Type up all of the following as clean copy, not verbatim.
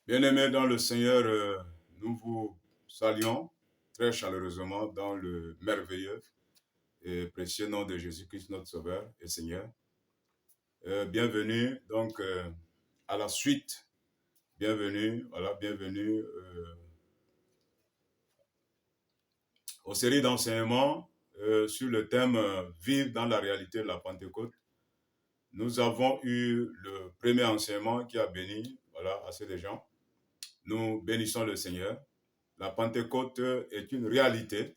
Bien-aimés dans le Seigneur, nous vous saluons très chaleureusement dans le merveilleux et précieux nom de Jésus-Christ, notre Sauveur et Seigneur. Bienvenue donc à la suite. Bienvenue aux séries d'enseignements sur le thème Vivre dans la réalité de la Pentecôte. Nous avons eu le premier enseignement qui a béni assez de gens. Nous bénissons le Seigneur. La Pentecôte est une réalité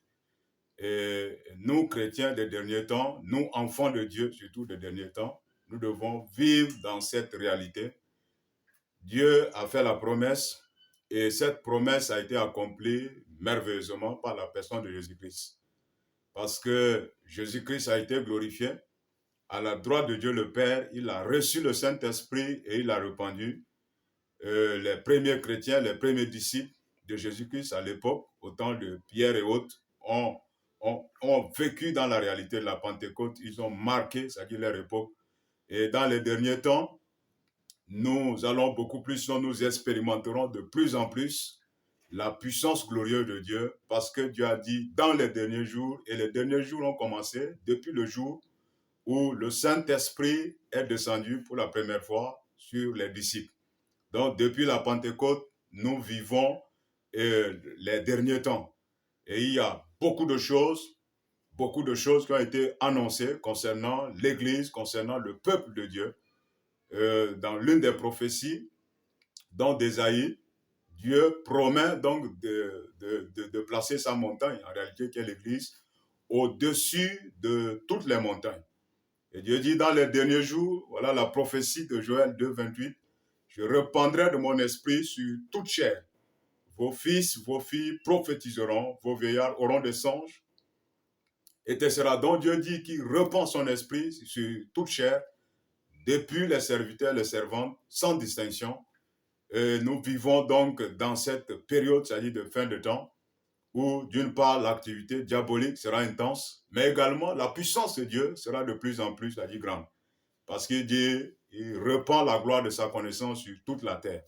et nous, chrétiens des derniers temps, nous, enfants de Dieu, surtout des derniers temps, nous devons vivre dans cette réalité. Dieu a fait la promesse et cette promesse a été accomplie merveilleusement par la personne de Jésus-Christ. Parce que Jésus-Christ a été glorifié à la droite de Dieu le Père, il a reçu le Saint-Esprit et il a répandu. Les premiers chrétiens, les premiers disciples de Jésus-Christ à l'époque, au temps de Pierre et autres, ont vécu dans la réalité de la Pentecôte. Ils ont marqué, c'est-à-dire leur époque. Et dans les derniers temps, nous allons beaucoup plus, nous expérimenterons de plus en plus la puissance glorieuse de Dieu, parce que Dieu a dit dans les derniers jours, et les derniers jours ont commencé depuis le jour où le Saint-Esprit est descendu pour la première fois sur les disciples. Donc, depuis la Pentecôte, nous vivons les derniers temps. Et il y a beaucoup de choses qui ont été annoncées concernant l'Église, concernant le peuple de Dieu. Dans l'une des prophéties, dans d'Ésaïe, Dieu promet donc de placer sa montagne, en réalité qui est l'Église, au-dessus de toutes les montagnes. Et Dieu dit dans les derniers jours, voilà la prophétie de Joël 2, 28, je répandrai de mon esprit sur toute chair. Vos fils, vos filles prophétiseront, vos vieillards auront des songes. Et ce sera donc Dieu dit qu'il répand son esprit sur toute chair, depuis les serviteurs, les servantes, sans distinction. Et nous vivons donc dans cette période, c'est-à-dire de fin de temps, où d'une part l'activité diabolique sera intense, mais également la puissance de Dieu sera de plus en plus, c'est-à-dire grande. Parce qu'il dit, il répand la gloire de sa connaissance sur toute la terre.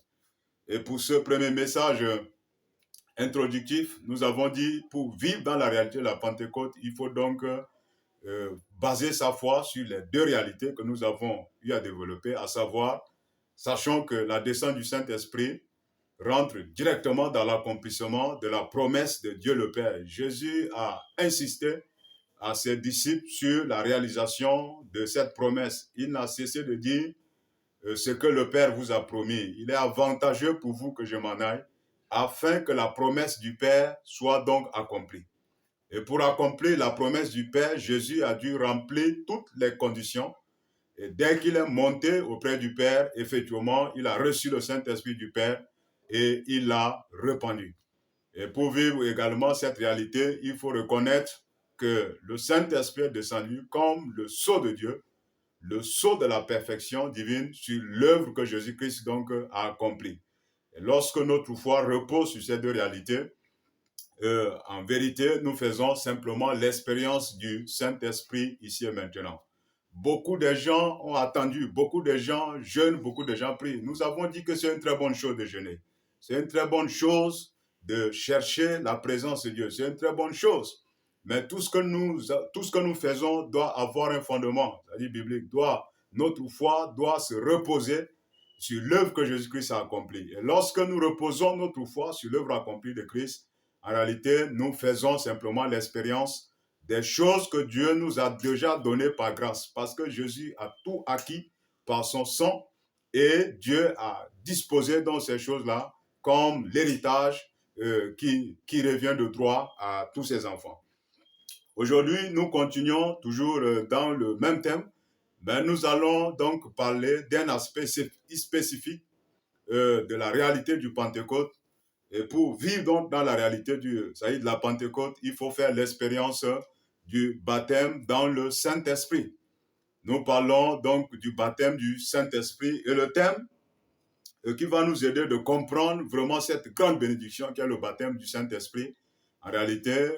Et pour ce premier message introductif, nous avons dit, pour vivre dans la réalité de la Pentecôte, il faut donc baser sa foi sur les deux réalités que nous avons eu à développer, à savoir, sachant que la descente du Saint-Esprit rentre directement dans l'accomplissement de la promesse de Dieu le Père. Jésus a insisté à ses disciples sur la réalisation de cette promesse. Il n'a cessé de dire ce que le Père vous a promis. Il est avantageux pour vous que je m'en aille, afin que la promesse du Père soit donc accomplie. Et pour accomplir la promesse du Père, Jésus a dû remplir toutes les conditions. Et dès qu'il est monté auprès du Père, effectivement, il a reçu le Saint-Esprit du Père et il l'a répandu. Et pour vivre également cette réalité, il faut reconnaître que le Saint-Esprit est descendu comme le sceau de Dieu, le sceau de la perfection divine sur l'œuvre que Jésus-Christ donc a accomplie. Et lorsque notre foi repose sur ces deux réalités, en vérité, nous faisons simplement l'expérience du Saint-Esprit ici et maintenant. Beaucoup de gens ont attendu, beaucoup de gens jeûnent, beaucoup de gens prient. Nous avons dit que c'est une très bonne chose de jeûner. C'est une très bonne chose de chercher la présence de Dieu. C'est une très bonne chose. Mais tout ce que nous faisons doit avoir un fondement, c'est-à-dire biblique. Notre foi doit se reposer sur l'œuvre que Jésus-Christ a accomplie. Et lorsque nous reposons notre foi sur l'œuvre accomplie de Christ, en réalité, nous faisons simplement l'expérience des choses que Dieu nous a déjà données par grâce, parce que Jésus a tout acquis par son sang et Dieu a disposé dans ces choses-là comme l'héritage qui revient de droit à tous ses enfants. Aujourd'hui, nous continuons toujours dans le même thème, mais nous allons donc parler d'un aspect spécifique de la réalité du Pentecôte. Et pour vivre donc dans la réalité de la Pentecôte, il faut faire l'expérience du baptême dans le Saint-Esprit. Nous parlons donc du baptême du Saint-Esprit et le thème qui va nous aider de comprendre vraiment cette grande bénédiction qu'est le baptême du Saint-Esprit. En réalité,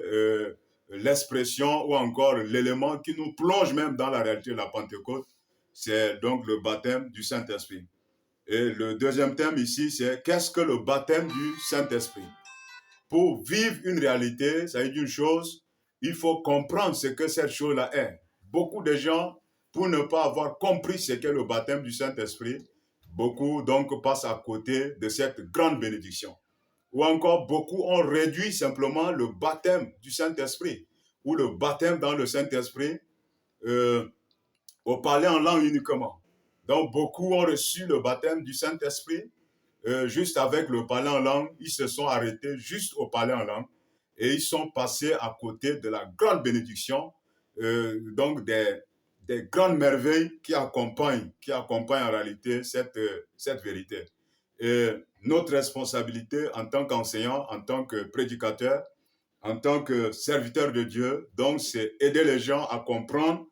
l'expression ou encore l'élément qui nous plonge même dans la réalité de la Pentecôte, c'est donc le baptême du Saint-Esprit. Et le deuxième thème ici, c'est qu'est-ce que le baptême du Saint-Esprit? Pour vivre une réalité, ça veut dire une chose, il faut comprendre ce que cette chose-là est. Beaucoup de gens, pour ne pas avoir compris ce qu'est le baptême du Saint-Esprit, beaucoup donc passent à côté de cette grande bénédiction. Ou encore, beaucoup ont réduit simplement le baptême du Saint-Esprit, ou le baptême dans le Saint-Esprit, euh, au parler en langue uniquement. Donc, beaucoup ont reçu le baptême du Saint-Esprit, juste avec le parler en langue, ils se sont arrêtés juste au parler en langue et ils sont passés à côté de la grande bénédiction, donc des grandes merveilles qui accompagnent en réalité cette vérité. Et notre responsabilité en tant qu'enseignant, en tant que prédicateur, en tant que serviteur de Dieu, donc c'est aider les gens à comprendre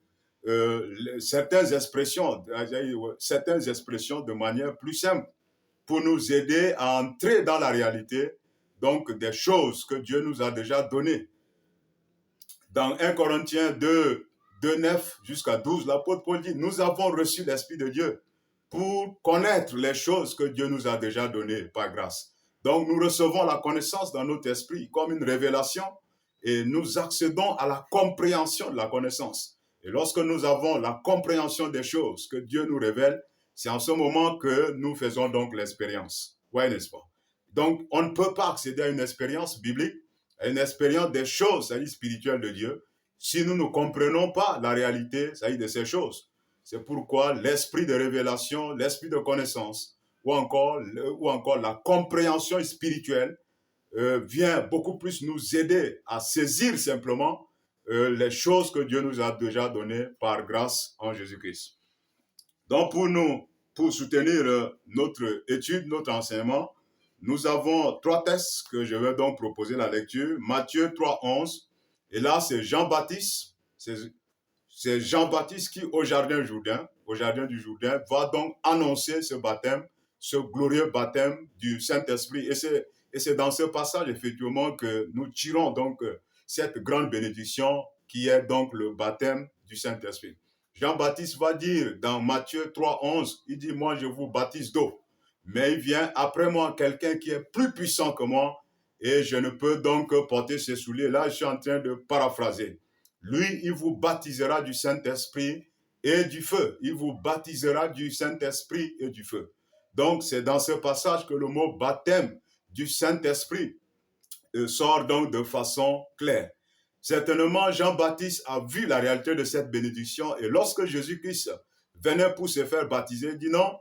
certaines expressions de manière plus simple pour nous aider à entrer dans la réalité, donc des choses que Dieu nous a déjà données. Dans 1 Corinthiens 2, 9 jusqu'à 12, l'apôtre Paul dit, nous avons reçu l'Esprit de Dieu pour connaître les choses que Dieu nous a déjà données par grâce. Donc nous recevons la connaissance dans notre esprit comme une révélation et nous accédons à la compréhension de la connaissance. Et lorsque nous avons la compréhension des choses que Dieu nous révèle, c'est en ce moment que nous faisons donc l'expérience. Oui, n'est-ce pas? Donc, on ne peut pas accéder à une expérience biblique, à une expérience des choses, c'est-à-dire spirituelles de Dieu, si nous ne comprenons pas la réalité, c'est-à-dire de ces choses. C'est pourquoi l'esprit de révélation, l'esprit de connaissance, ou encore la compréhension spirituelle vient beaucoup plus nous aider à saisir simplement les choses que Dieu nous a déjà données par grâce en Jésus-Christ. Donc pour soutenir notre étude, notre enseignement, nous avons 3 textes que je vais donc proposer la lecture. Matthieu 3, 11. Et là, c'est Jean-Baptiste. C'est Jean-Baptiste qui, au jardin du Jourdain, va donc annoncer ce baptême, ce glorieux baptême du Saint-Esprit. Et c'est dans ce passage, effectivement, que nous tirons donc cette grande bénédiction qui est donc le baptême du Saint-Esprit. Jean-Baptiste va dire dans Matthieu 3, 11, il dit, moi je vous baptise d'eau, mais il vient après moi quelqu'un qui est plus puissant que moi et je ne peux donc porter ses souliers. Là, je suis en train de paraphraser. Lui, il vous baptisera du Saint-Esprit et du feu. Il vous baptisera du Saint-Esprit et du feu. Donc, c'est dans ce passage que le mot baptême du Saint-Esprit sort donc de façon claire. Certainement, Jean-Baptiste a vu la réalité de cette bénédiction et lorsque Jésus-Christ venait pour se faire baptiser, il dit non,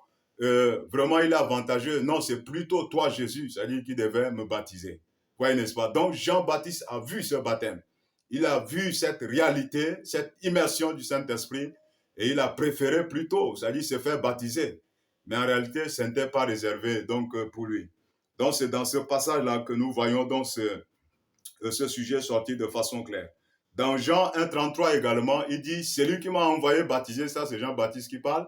vraiment il est avantageux. Non, c'est plutôt toi, Jésus, c'est-à-dire qui devait me baptiser. Voyez, n'est-ce pas? Donc, Jean-Baptiste a vu ce baptême. Il a vu cette réalité, cette immersion du Saint-Esprit et il a préféré plutôt, c'est-à-dire se faire baptiser. Mais en réalité, ce n'était pas réservé donc pour lui. Donc, c'est dans ce passage-là que nous voyons donc ce sujet sortir de façon claire. Dans Jean 1,33 également, il dit, c'est lui qui m'a envoyé baptiser, ça c'est Jean-Baptiste qui parle,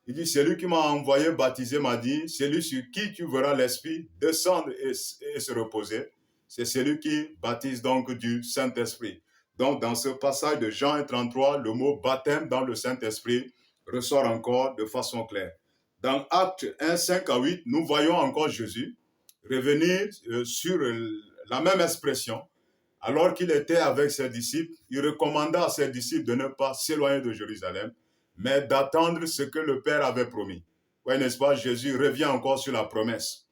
il dit, c'est lui qui m'a envoyé baptiser m'a dit, c'est lui sur qui tu verras l'Esprit descendre et se reposer. C'est celui qui baptise donc du Saint-Esprit. Donc, dans ce passage de Jean 1,33, le mot baptême dans le Saint-Esprit ressort encore de façon claire. Dans Actes 1, 5 à 8, nous voyons encore Jésus revenir sur la même expression. Alors qu'il était avec ses disciples, il recommanda à ses disciples de ne pas s'éloigner de Jérusalem, mais d'attendre ce que le Père avait promis. Oui, n'est-ce pas? Jésus revient encore sur la promesse.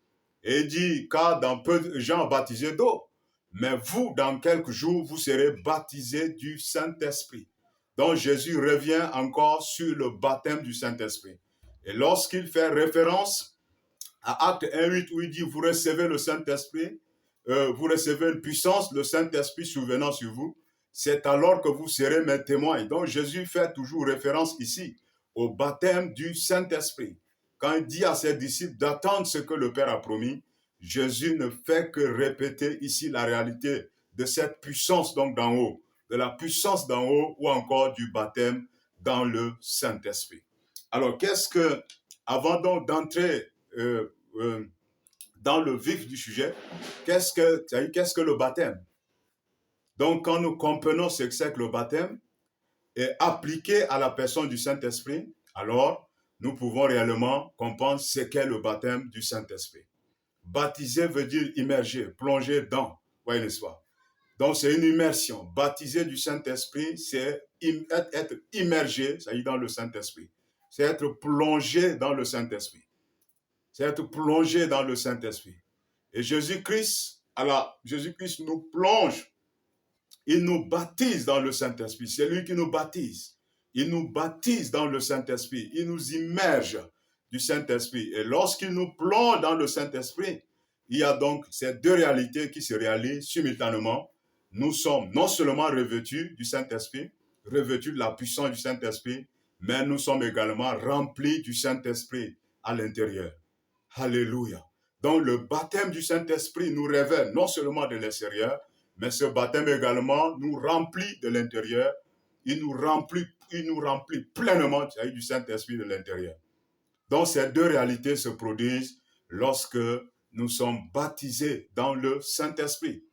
Et il dit, car dans peu de gens baptisés d'eau, mais vous, dans quelques jours, vous serez baptisés du Saint-Esprit. Donc Jésus revient encore sur le baptême du Saint-Esprit. Et lorsqu'il fait référence à Acte 1:8 où il dit, vous recevez le Saint-Esprit, vous recevez une puissance, le Saint-Esprit survenant sur vous, c'est alors que vous serez mes témoins. Donc Jésus fait toujours référence ici au baptême du Saint-Esprit. Quand il dit à ses disciples d'attendre ce que le Père a promis, Jésus ne fait que répéter ici la réalité de cette puissance donc d'en haut, de la puissance d'en haut ou encore du baptême dans le Saint-Esprit. Alors avant donc d'entrer dans le vif du sujet, qu'est-ce que le baptême? Donc, quand nous comprenons ce que c'est que le baptême et appliqué à la personne du Saint-Esprit, alors nous pouvons réellement comprendre ce qu'est le baptême du Saint-Esprit. Baptiser veut dire immerger, plonger dans, oui, n'est-ce pas? Donc c'est une immersion. Baptiser du Saint-Esprit, c'est être immergé, ça y est, dans le Saint-Esprit. C'est être plongé dans le Saint-Esprit. C'est être plongé dans le Saint-Esprit. Et Jésus-Christ, alors Jésus-Christ nous plonge, il nous baptise dans le Saint-Esprit. C'est lui qui nous baptise. Il nous baptise dans le Saint-Esprit. Il nous immerge du Saint-Esprit. Et lorsqu'il nous plonge dans le Saint-Esprit, il y a donc ces deux réalités qui se réalisent simultanément. Nous sommes non seulement revêtus du Saint-Esprit, revêtus de la puissance du Saint-Esprit, mais nous sommes également remplis du Saint-Esprit à l'intérieur. Alléluia. Donc le baptême du Saint-Esprit nous révèle non seulement de l'extérieur, mais ce baptême également nous remplit de l'intérieur. Il nous remplit pleinement du Saint-Esprit de l'intérieur. Donc ces deux réalités se produisent lorsque nous sommes baptisés dans le Saint-Esprit.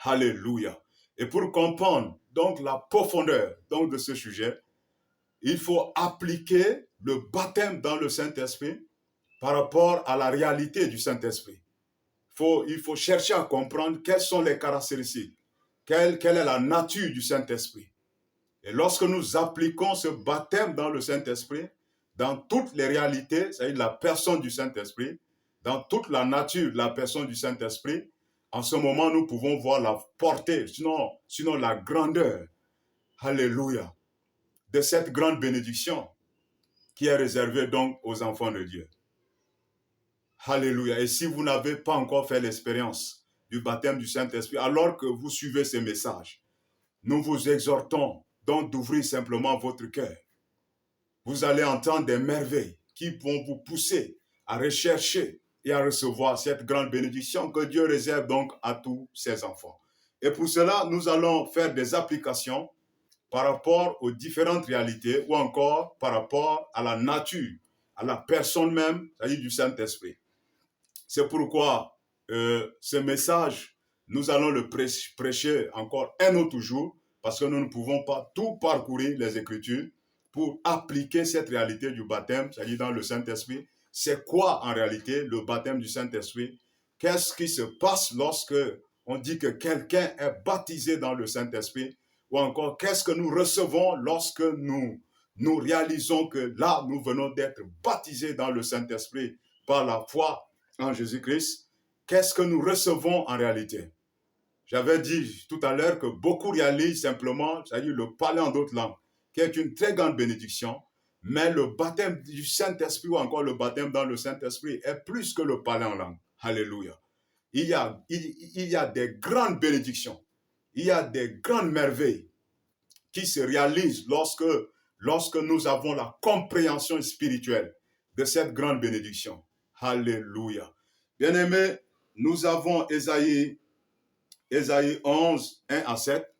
Alléluia. Et pour comprendre donc la profondeur donc, de ce sujet, il faut appliquer le baptême dans le Saint-Esprit par rapport à la réalité du Saint-Esprit. Il faut chercher à comprendre quelles sont les caractéristiques, quelle est la nature du Saint-Esprit. Et lorsque nous appliquons ce baptême dans le Saint-Esprit, dans toutes les réalités, c'est-à-dire la personne du Saint-Esprit, dans toute la nature de la personne du Saint-Esprit, en ce moment, nous pouvons voir la portée, sinon la grandeur, alléluia, de cette grande bénédiction qui est réservée donc aux enfants de Dieu. Alléluia. Et si vous n'avez pas encore fait l'expérience du baptême du Saint-Esprit, alors que vous suivez ces messages, nous vous exhortons donc d'ouvrir simplement votre cœur. Vous allez entendre des merveilles qui vont vous pousser à rechercher et à recevoir cette grande bénédiction que Dieu réserve donc à tous ses enfants. Et pour cela, nous allons faire des applications par rapport aux différentes réalités ou encore par rapport à la nature, à la personne même, c'est-à-dire du Saint-Esprit. C'est pourquoi ce message, nous allons le prêcher encore un autre jour, parce que nous ne pouvons pas tout parcourir les Écritures pour appliquer cette réalité du baptême, c'est-à-dire dans le Saint-Esprit. C'est quoi en réalité le baptême du Saint-Esprit? Qu'est-ce qui se passe lorsque on dit que quelqu'un est baptisé dans le Saint-Esprit? Ou encore, qu'est-ce que nous recevons lorsque nous réalisons que là, nous venons d'être baptisés dans le Saint-Esprit par la foi en Jésus-Christ? Qu'est-ce que nous recevons en réalité? J'avais dit tout à l'heure que beaucoup réalisent simplement, c'est-à-dire le parler en d'autres langues, qui est une très grande bénédiction, mais le baptême du Saint-Esprit ou encore le baptême dans le Saint-Esprit est plus que le parler en langue. Alléluia. Il y a des grandes bénédictions, il y a des grandes merveilles qui se réalisent lorsque nous avons la compréhension spirituelle de cette grande bénédiction. Alléluia. Bien-aimés, nous avons Ésaïe 11, 1 à 7.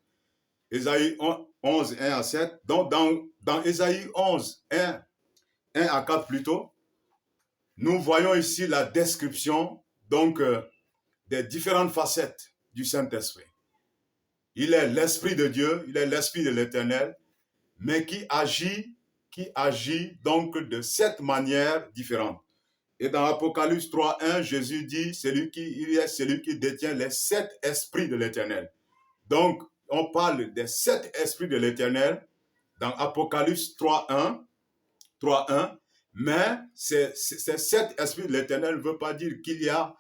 Ésaïe 11, 1 à 7. Donc, dans Ésaïe 11, 1 à 4 plutôt, nous voyons ici la description donc des différentes facettes du Saint-Esprit. Il est l'Esprit de Dieu, il est l'Esprit de l'Éternel, mais qui agit donc de 7 manières différentes. Et dans Apocalypse 3, 1, Jésus dit, il est celui qui détient les 7 esprits de l'Éternel. Donc, on parle des 7 esprits de l'Éternel dans Apocalypse 3, 1, mais ces 7 esprits de l'Éternel ne veut pas dire qu'il y a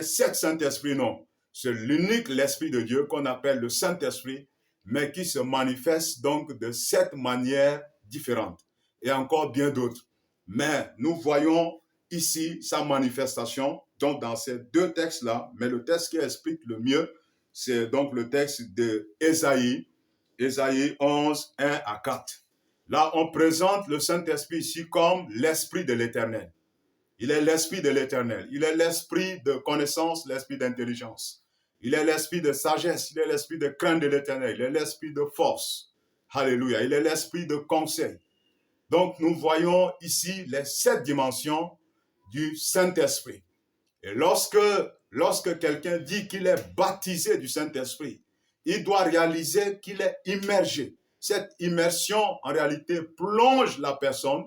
7 Saint-Esprits, non. C'est l'unique l'Esprit de Dieu qu'on appelle le Saint-Esprit, mais qui se manifeste donc de 7 manières différentes, et encore bien d'autres. Mais nous voyons ici sa manifestation, donc dans ces 2 textes-là, mais le texte qui explique le mieux, c'est donc le texte de Ésaïe 11, 1 à 4. Là, on présente le Saint-Esprit ici comme l'Esprit de l'Éternel. Il est l'Esprit de l'Éternel. Il est l'Esprit de connaissance, l'Esprit d'intelligence. Il est l'Esprit de sagesse. Il est l'Esprit de crainte de l'Éternel. Il est l'Esprit de force. Alléluia. Il est l'Esprit de conseil. Donc, nous voyons ici les 7 dimensions du Saint-Esprit. Et lorsque quelqu'un dit qu'il est baptisé du Saint-Esprit, il doit réaliser qu'il est immergé. Cette immersion, en réalité, plonge la personne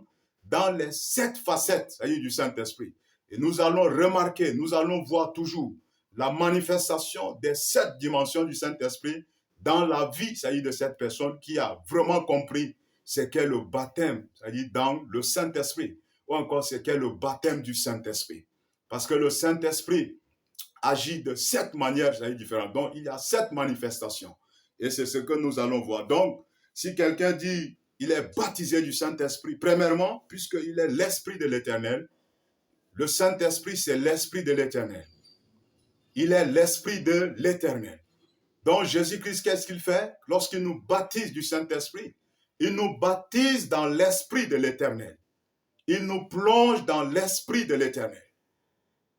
dans les 7 facettes, c'est-à-dire du Saint-Esprit. Et nous allons remarquer, nous allons voir toujours la manifestation des 7 dimensions du Saint-Esprit dans la vie, c'est-à-dire de cette personne qui a vraiment compris ce qu'est le baptême, c'est-à-dire dans le Saint-Esprit, ou encore ce qu'est le baptême du Saint-Esprit. Parce que le Saint-Esprit agit de 7 manières, c'est-à-dire différentes. Donc, il y a 7 manifestations. Et c'est ce que nous allons voir. Donc, si quelqu'un dit il est baptisé du Saint-Esprit, premièrement, puisqu'il est l'Esprit de l'Éternel, le Saint-Esprit, c'est l'Esprit de l'Éternel. Il est l'Esprit de l'Éternel. Donc, Jésus-Christ, qu'est-ce qu'il fait? Lorsqu'il nous baptise du Saint-Esprit, il nous baptise dans l'Esprit de l'Éternel. Il nous plonge dans l'Esprit de l'Éternel.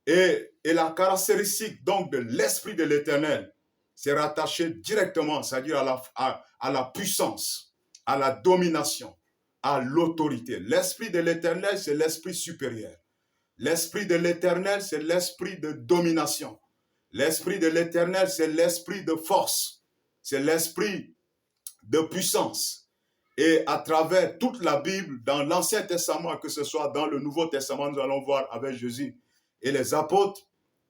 Et la caractéristique donc de l'Esprit de l'Éternel, c'est rattaché directement, c'est-à-dire à la puissance, à la domination, à l'autorité. L'Esprit de l'Éternel, c'est l'Esprit supérieur. L'Esprit de l'Éternel, c'est l'Esprit de domination. L'Esprit de l'Éternel, c'est l'Esprit de force. C'est l'Esprit de puissance. Et à travers toute la Bible, dans l'Ancien Testament, que ce soit dans le Nouveau Testament, nous allons voir avec Jésus et les apôtres,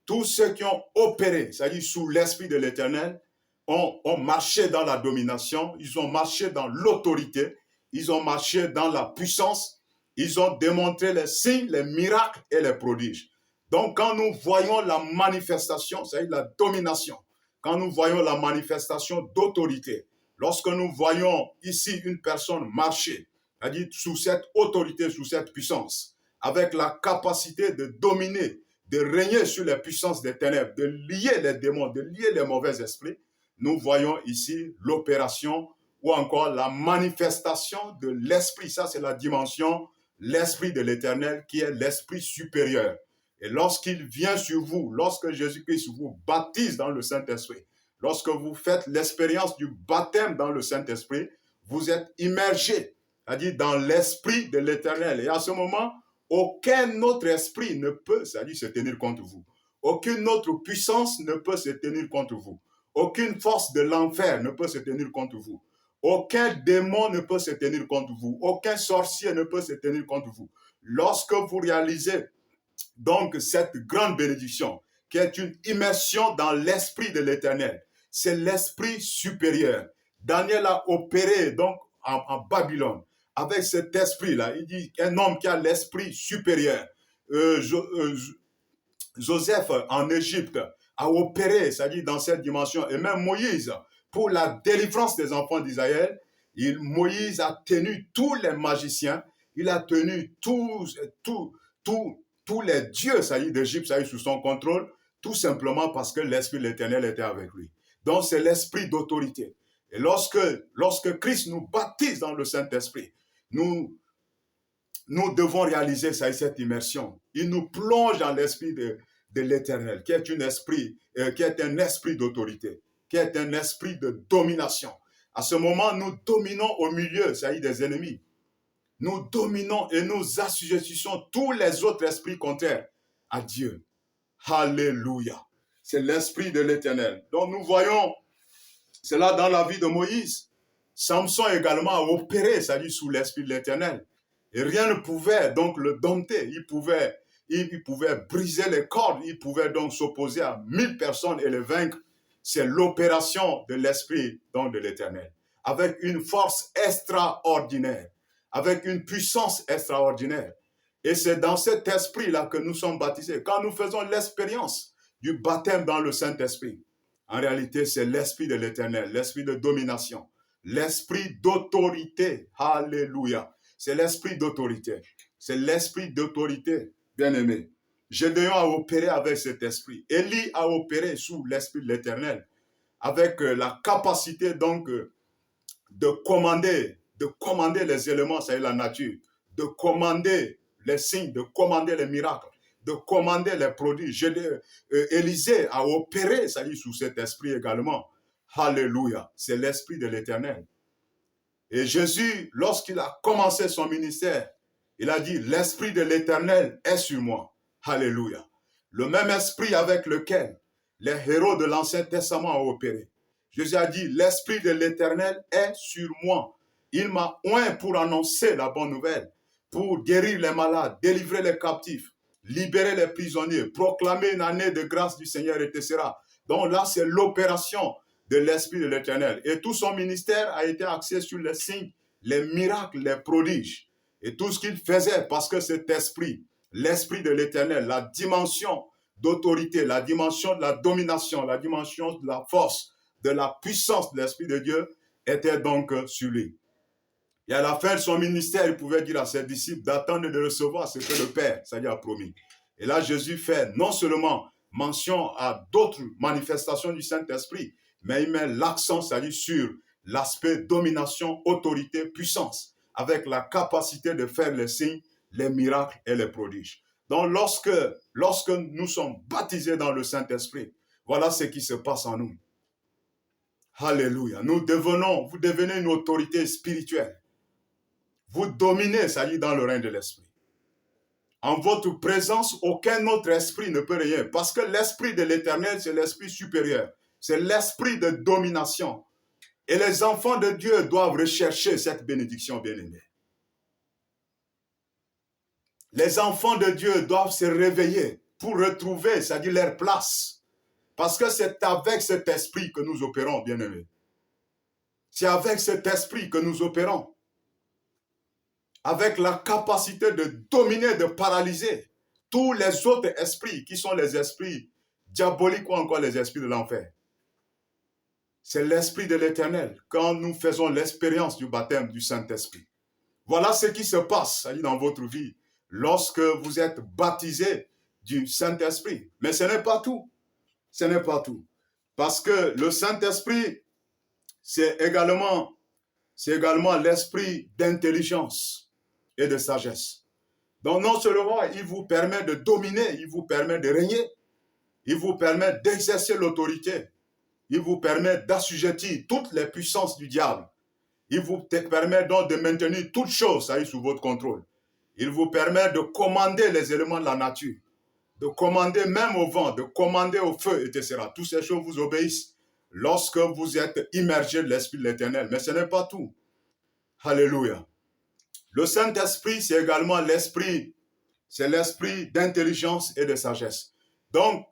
tous ceux qui ont opéré, c'est-à-dire sous l'Esprit de l'Éternel, ont marché dans la domination, ils ont marché dans l'autorité, ils ont marché dans la puissance, ils ont démontré les signes, les miracles et les prodiges. Donc, quand nous voyons la manifestation, c'est-à-dire la domination, quand nous voyons la manifestation d'autorité, lorsque nous voyons ici une personne marcher, c'est-à-dire sous cette autorité, sous cette puissance, avec la capacité de dominer, de régner sur les puissances des ténèbres, de lier les démons, de lier les mauvais esprits, nous voyons ici l'opération ou encore la manifestation de l'esprit. Ça, c'est la dimension, l'esprit de l'Éternel qui est l'esprit supérieur. Et lorsqu'il vient sur vous, lorsque Jésus-Christ vous baptise dans le Saint-Esprit, lorsque vous faites l'expérience du baptême dans le Saint-Esprit, vous êtes immergé, c'est-à-dire dans l'esprit de l'Éternel. Et à ce moment, aucun autre esprit ne peut, c'est-à-dire se tenir contre vous. Aucune autre puissance ne peut se tenir contre vous. Aucune force de l'enfer ne peut se tenir contre vous. Aucun démon ne peut se tenir contre vous. Aucun sorcier ne peut se tenir contre vous. Lorsque vous réalisez donc cette grande bénédiction, qui est une immersion dans l'esprit de l'Éternel, c'est l'esprit supérieur. Daniel a opéré donc en Babylone avec cet esprit-là. Il dit un homme qui a l'esprit supérieur. Joseph en Égypte a opéré, c'est-à-dire dans cette dimension, et même Moïse, pour la délivrance des enfants d'Israël, Moïse a tenu tous les magiciens, il a tenu tous les dieux, c'est-à-dire d'Égypte, c'est-à-dire sous son contrôle, tout simplement parce que l'Esprit de l'Éternel était avec lui. Donc c'est l'esprit d'autorité. Et lorsque Christ nous baptise dans le Saint-Esprit, nous devons réaliser ça, cette immersion. Il nous plonge dans l'esprit de l'Éternel, qui est un esprit d'autorité, qui est un esprit de domination. À ce moment, nous dominons au milieu, c'est-à-dire des ennemis. Nous dominons et nous assujettissons tous les autres esprits contraires à Dieu. Alléluia. C'est l'esprit de l'Éternel. Donc nous voyons cela dans la vie de Moïse. Samson également a opéré, c'est-à-dire sous l'esprit de l'Éternel. Et rien ne pouvait donc le dompter. Il pouvait briser les cordes. Il pouvait donc s'opposer à 1000 personnes et les vaincre. C'est l'opération de l'esprit donc de l'Éternel. Avec une force extraordinaire. Avec une puissance extraordinaire. Et c'est dans cet esprit-là que nous sommes baptisés. Quand nous faisons l'expérience du baptême dans le Saint-Esprit, en réalité, c'est l'esprit de l'Éternel, l'esprit de domination, l'esprit d'autorité. Alléluia. C'est l'esprit d'autorité. C'est l'esprit d'autorité, bien-aimé. Gédéon a opéré avec cet esprit. Élie a opéré sous l'esprit de l'Éternel, avec la capacité donc de commander les éléments, c'est-à-dire la nature, de commander les signes, de commander les miracles, de commander les produits. Élisée a opéré, c'est-à-dire sous cet esprit également. Alléluia, c'est l'esprit de l'Éternel. Et Jésus, lorsqu'il a commencé son ministère, il a dit, l'esprit de l'Éternel est sur moi. Alléluia. Le même esprit avec lequel les héros de l'Ancien Testament ont opéré. Jésus a dit, l'esprit de l'Éternel est sur moi. Il m'a oint pour annoncer la bonne nouvelle, pour guérir les malades, délivrer les captifs, libérer les prisonniers, proclamer une année de grâce du Seigneur, etc. Donc là, c'est l'opération de l'Esprit de l'Éternel. Et tout son ministère a été axé sur les signes, les miracles, les prodiges. Et tout ce qu'il faisait, parce que cet esprit, l'Esprit de l'Éternel, la dimension d'autorité, la dimension de la domination, la dimension de la force, de la puissance de l'Esprit de Dieu, était donc sur lui. Et à la fin de son ministère, il pouvait dire à ses disciples d'attendre de recevoir ce que le Père, c'est-à-dire, a promis. Et là, Jésus fait non seulement mention à d'autres manifestations du Saint-Esprit, mais il met l'accent, c'est-à-dire sur l'aspect domination, autorité, puissance, avec la capacité de faire les signes, les miracles et les prodiges. Donc, lorsque nous sommes baptisés dans le Saint-Esprit, voilà ce qui se passe en nous. Alléluia. Vous devenez une autorité spirituelle. Vous dominez, c'est-à-dire dans le règne de l'Esprit. En votre présence, aucun autre esprit ne peut rien. Parce que l'Esprit de l'Éternel, c'est l'Esprit supérieur. C'est l'Esprit de domination. Et les enfants de Dieu doivent rechercher cette bénédiction bien-aimée. Les enfants de Dieu doivent se réveiller pour retrouver, c'est-à-dire leur place. Parce que c'est avec cet esprit que nous opérons, bien-aimés. C'est avec cet esprit que nous opérons. Avec la capacité de dominer, de paralyser tous les autres esprits qui sont les esprits diaboliques ou encore les esprits de l'enfer. C'est l'Esprit de l'Éternel quand nous faisons l'expérience du baptême du Saint-Esprit. Voilà ce qui se passe dans votre vie lorsque vous êtes baptisé du Saint-Esprit. Mais ce n'est pas tout. Ce n'est pas tout. Parce que le Saint-Esprit, c'est également l'esprit d'intelligence et de sagesse. Donc non seulement il vous permet de dominer, il vous permet de régner, il vous permet d'exercer l'autorité, il vous permet d'assujettir toutes les puissances du diable, il vous permet donc de maintenir toutes choses sous votre contrôle, il vous permet de commander les éléments de la nature, de commander même au vent, de commander au feu, etc. Toutes ces choses vous obéissent lorsque vous êtes immergé de l'Esprit de l'Éternel. Mais ce n'est pas tout. Alléluia. Le Saint-Esprit, c'est également l'esprit d'intelligence et de sagesse. Donc,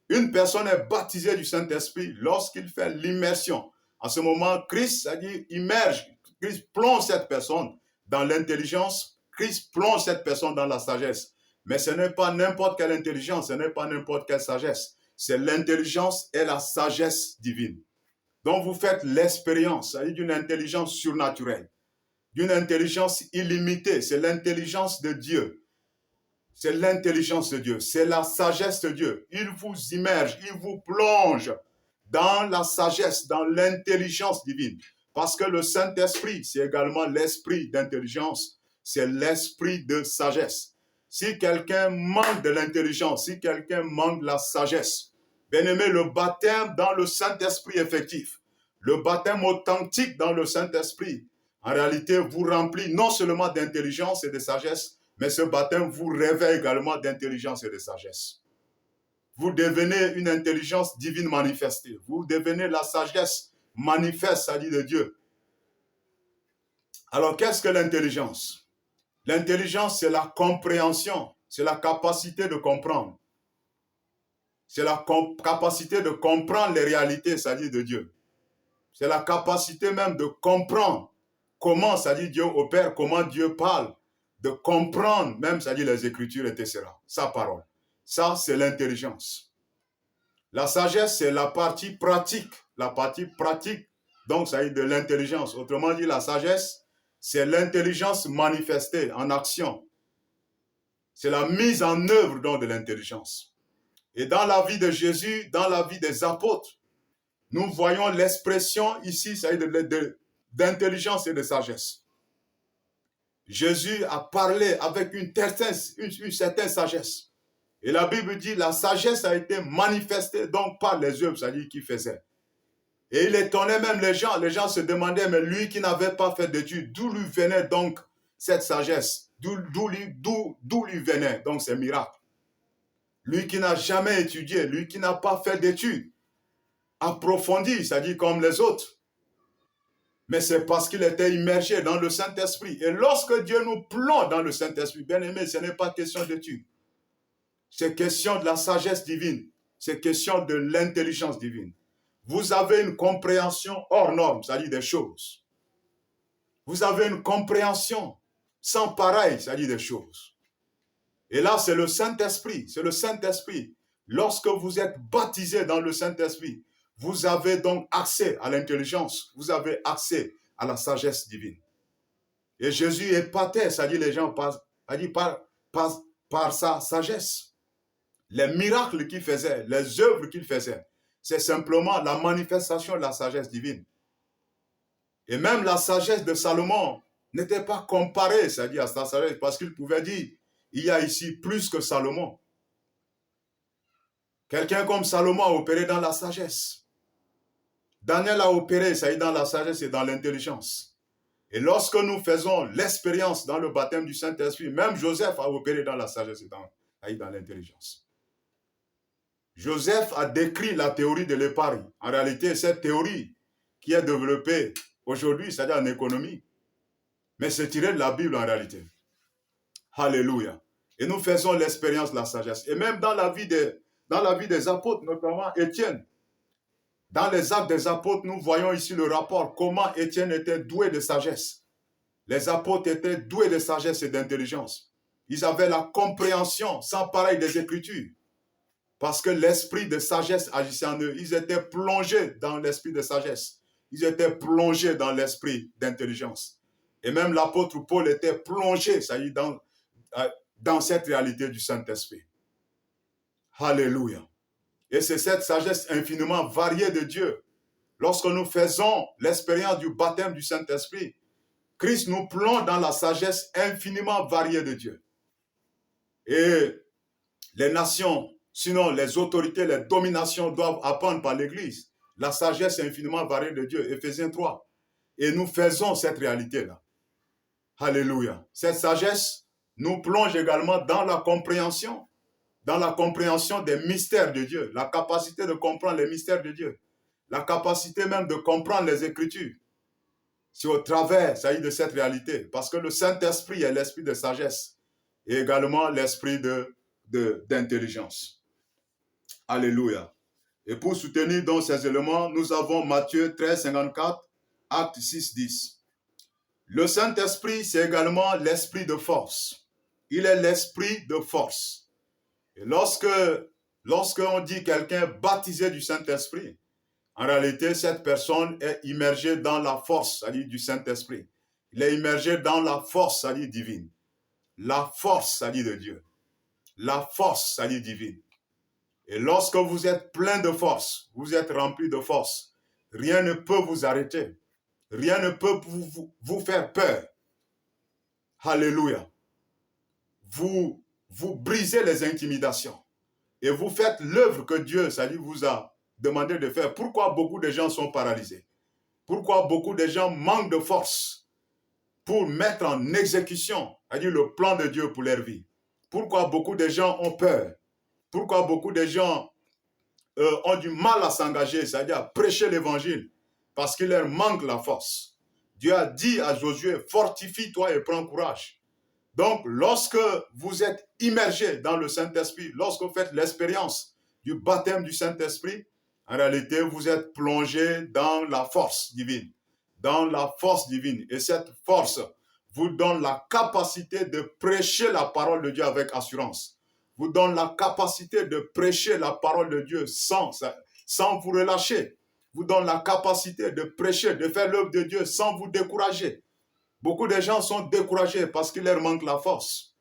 une personne est baptisée du Saint-Esprit lorsqu'il fait l'immersion. En ce moment, Christ, c'est-à-dire immerge, Christ plonge cette personne dans l'intelligence, Christ plonge cette personne dans la sagesse. Mais ce n'est pas n'importe quelle intelligence, ce n'est pas n'importe quelle sagesse. C'est l'intelligence et la sagesse divine. Donc, vous faites l'expérience, c'est-à-dire d'une intelligence surnaturelle, d'une intelligence illimitée. C'est l'intelligence de Dieu. C'est l'intelligence de Dieu. C'est la sagesse de Dieu. Il vous immerge, il vous plonge dans la sagesse, dans l'intelligence divine. Parce que le Saint-Esprit, c'est également l'esprit d'intelligence. C'est l'esprit de sagesse. Si quelqu'un manque de l'intelligence, si quelqu'un manque de la sagesse, bien-aimé, le baptême dans le Saint-Esprit effectif, le baptême authentique dans le Saint-Esprit, en réalité, vous remplit non seulement d'intelligence et de sagesse, mais ce baptême vous réveille également d'intelligence et de sagesse. Vous devenez une intelligence divine manifestée. Vous devenez la sagesse manifeste, c'est-à-dire de Dieu. Alors, qu'est-ce que l'intelligence? L'intelligence, c'est la compréhension, c'est la capacité de comprendre. C'est la capacité de comprendre les réalités, c'est-à-dire de Dieu. C'est la capacité même de comprendre comment, c'est-à-dire Dieu opère, comment Dieu parle, de comprendre même, c'est-à-dire les Écritures, etc. Sa parole. Ça, c'est l'intelligence. La sagesse, c'est la partie pratique. La partie pratique, donc, ça veut dire de l'intelligence. Autrement dit, la sagesse, c'est l'intelligence manifestée en action. C'est la mise en œuvre, donc, de l'intelligence. Et dans la vie de Jésus, dans la vie des apôtres, nous voyons l'expression ici, ça veut dire d'intelligence et de sagesse. Jésus a parlé avec une certaine sagesse. Et la Bible dit, la sagesse a été manifestée donc par les œuvres, c'est-à-dire qu'il faisait. Et il étonnait même les gens. Les gens se demandaient, mais lui qui n'avait pas fait d'études, d'où lui venait donc cette sagesse? D'où lui venait donc ces miracles? Lui qui n'a jamais étudié, lui qui n'a pas fait d'études approfondies, c'est-à-dire comme les autres. Mais c'est parce qu'il était immergé dans le Saint-Esprit. Et lorsque Dieu nous plonge dans le Saint-Esprit, bien aimé, ce n'est pas question d'étude. C'est question de la sagesse divine. C'est question de l'intelligence divine. Vous avez une compréhension hors norme, c'est-à-dire des choses. Vous avez une compréhension sans pareil, c'est-à-dire des choses. Et là, c'est le Saint-Esprit. C'est le Saint-Esprit. Lorsque vous êtes baptisé dans le Saint-Esprit, vous avez donc accès à l'intelligence. Vous avez accès à la sagesse divine. Et Jésus épatait, c'est-à-dire les gens par sa sagesse. Les miracles qu'il faisait, les œuvres qu'il faisait, c'est simplement la manifestation de la sagesse divine. Et même la sagesse de Salomon n'était pas comparée, c'est-à-dire à sa sagesse, parce qu'il pouvait dire, il y a ici plus que Salomon. Quelqu'un comme Salomon a opéré dans la sagesse. Daniel a opéré, c'est-à-dire dans la sagesse et dans l'intelligence. Et lorsque nous faisons l'expérience dans le baptême du Saint-Esprit, même Joseph a opéré dans la sagesse et dans l'intelligence. Joseph a décrit la théorie de l'épargne. En réalité, cette théorie qui est développée aujourd'hui, c'est-à-dire en économie, mais c'est tiré de la Bible en réalité. Alléluia. Et nous faisons l'expérience de la sagesse. Et même dans la vie des apôtres, notamment Étienne. Dans les actes des apôtres, nous voyons ici le rapport, comment Étienne était doué de sagesse. Les apôtres étaient doués de sagesse et d'intelligence. Ils avaient la compréhension sans pareil des Écritures. Parce que l'esprit de sagesse agissait en eux. Ils étaient plongés dans l'esprit de sagesse. Ils étaient plongés dans l'esprit d'intelligence. Et même l'apôtre Paul était plongé, ça y est, dans cette réalité du Saint-Esprit. Alléluia. Et c'est cette sagesse infiniment variée de Dieu. Lorsque nous faisons l'expérience du baptême du Saint-Esprit, Christ nous plonge dans la sagesse infiniment variée de Dieu. Et les nations, sinon les autorités, les dominations doivent apprendre par l'Église la sagesse infiniment variée de Dieu. Éphésiens 3. Et nous faisons cette réalité-là. Alléluia. Cette sagesse nous plonge également dans la compréhension des mystères de Dieu, la capacité de comprendre les mystères de Dieu, la capacité même de comprendre les Écritures. C'est au travers, ça y est, de cette réalité, parce que le Saint-Esprit est l'esprit de sagesse et également l'esprit d'intelligence. Alléluia. Et pour soutenir donc ces éléments, nous avons Matthieu 13, 54, Acte 6, 10. Le Saint-Esprit, c'est également l'esprit de force. Il est l'esprit de force. Et lorsqu'on dit quelqu'un baptisé du Saint-Esprit, en réalité, cette personne est immergée dans la force, c'est-à-dire du Saint-Esprit. Il est immergé dans la force, c'est-à-dire divine. La force, c'est-à-dire de Dieu. La force, c'est-à-dire divine. Et lorsque vous êtes plein de force, vous êtes rempli de force, rien ne peut vous arrêter. Rien ne peut vous faire peur. Alléluia. Vous brisez les intimidations et vous faites l'œuvre que Dieu, c'est-à-dire, vous a demandé de faire. Pourquoi beaucoup de gens sont paralysés? Pourquoi beaucoup de gens manquent de force pour mettre en exécution, c'est-à-dire le plan de Dieu pour leur vie? Pourquoi beaucoup de gens ont peur? Pourquoi beaucoup de gens ont du mal à s'engager, c'est-à-dire à prêcher l'évangile? Parce qu'il leur manque la force. Dieu a dit à Josué, fortifie-toi et prends courage. Donc, lorsque vous êtes immergé dans le Saint-Esprit, lorsque vous faites l'expérience du baptême du Saint-Esprit, en réalité, vous êtes plongé dans la force divine. Dans la force divine. Et cette force vous donne la capacité de prêcher la parole de Dieu avec assurance. Vous donne la capacité de prêcher la parole de Dieu sans vous relâcher. Vous donne la capacité de prêcher, de faire l'œuvre de Dieu sans vous décourager. Beaucoup de gens sont découragés parce qu'il leur manque la force.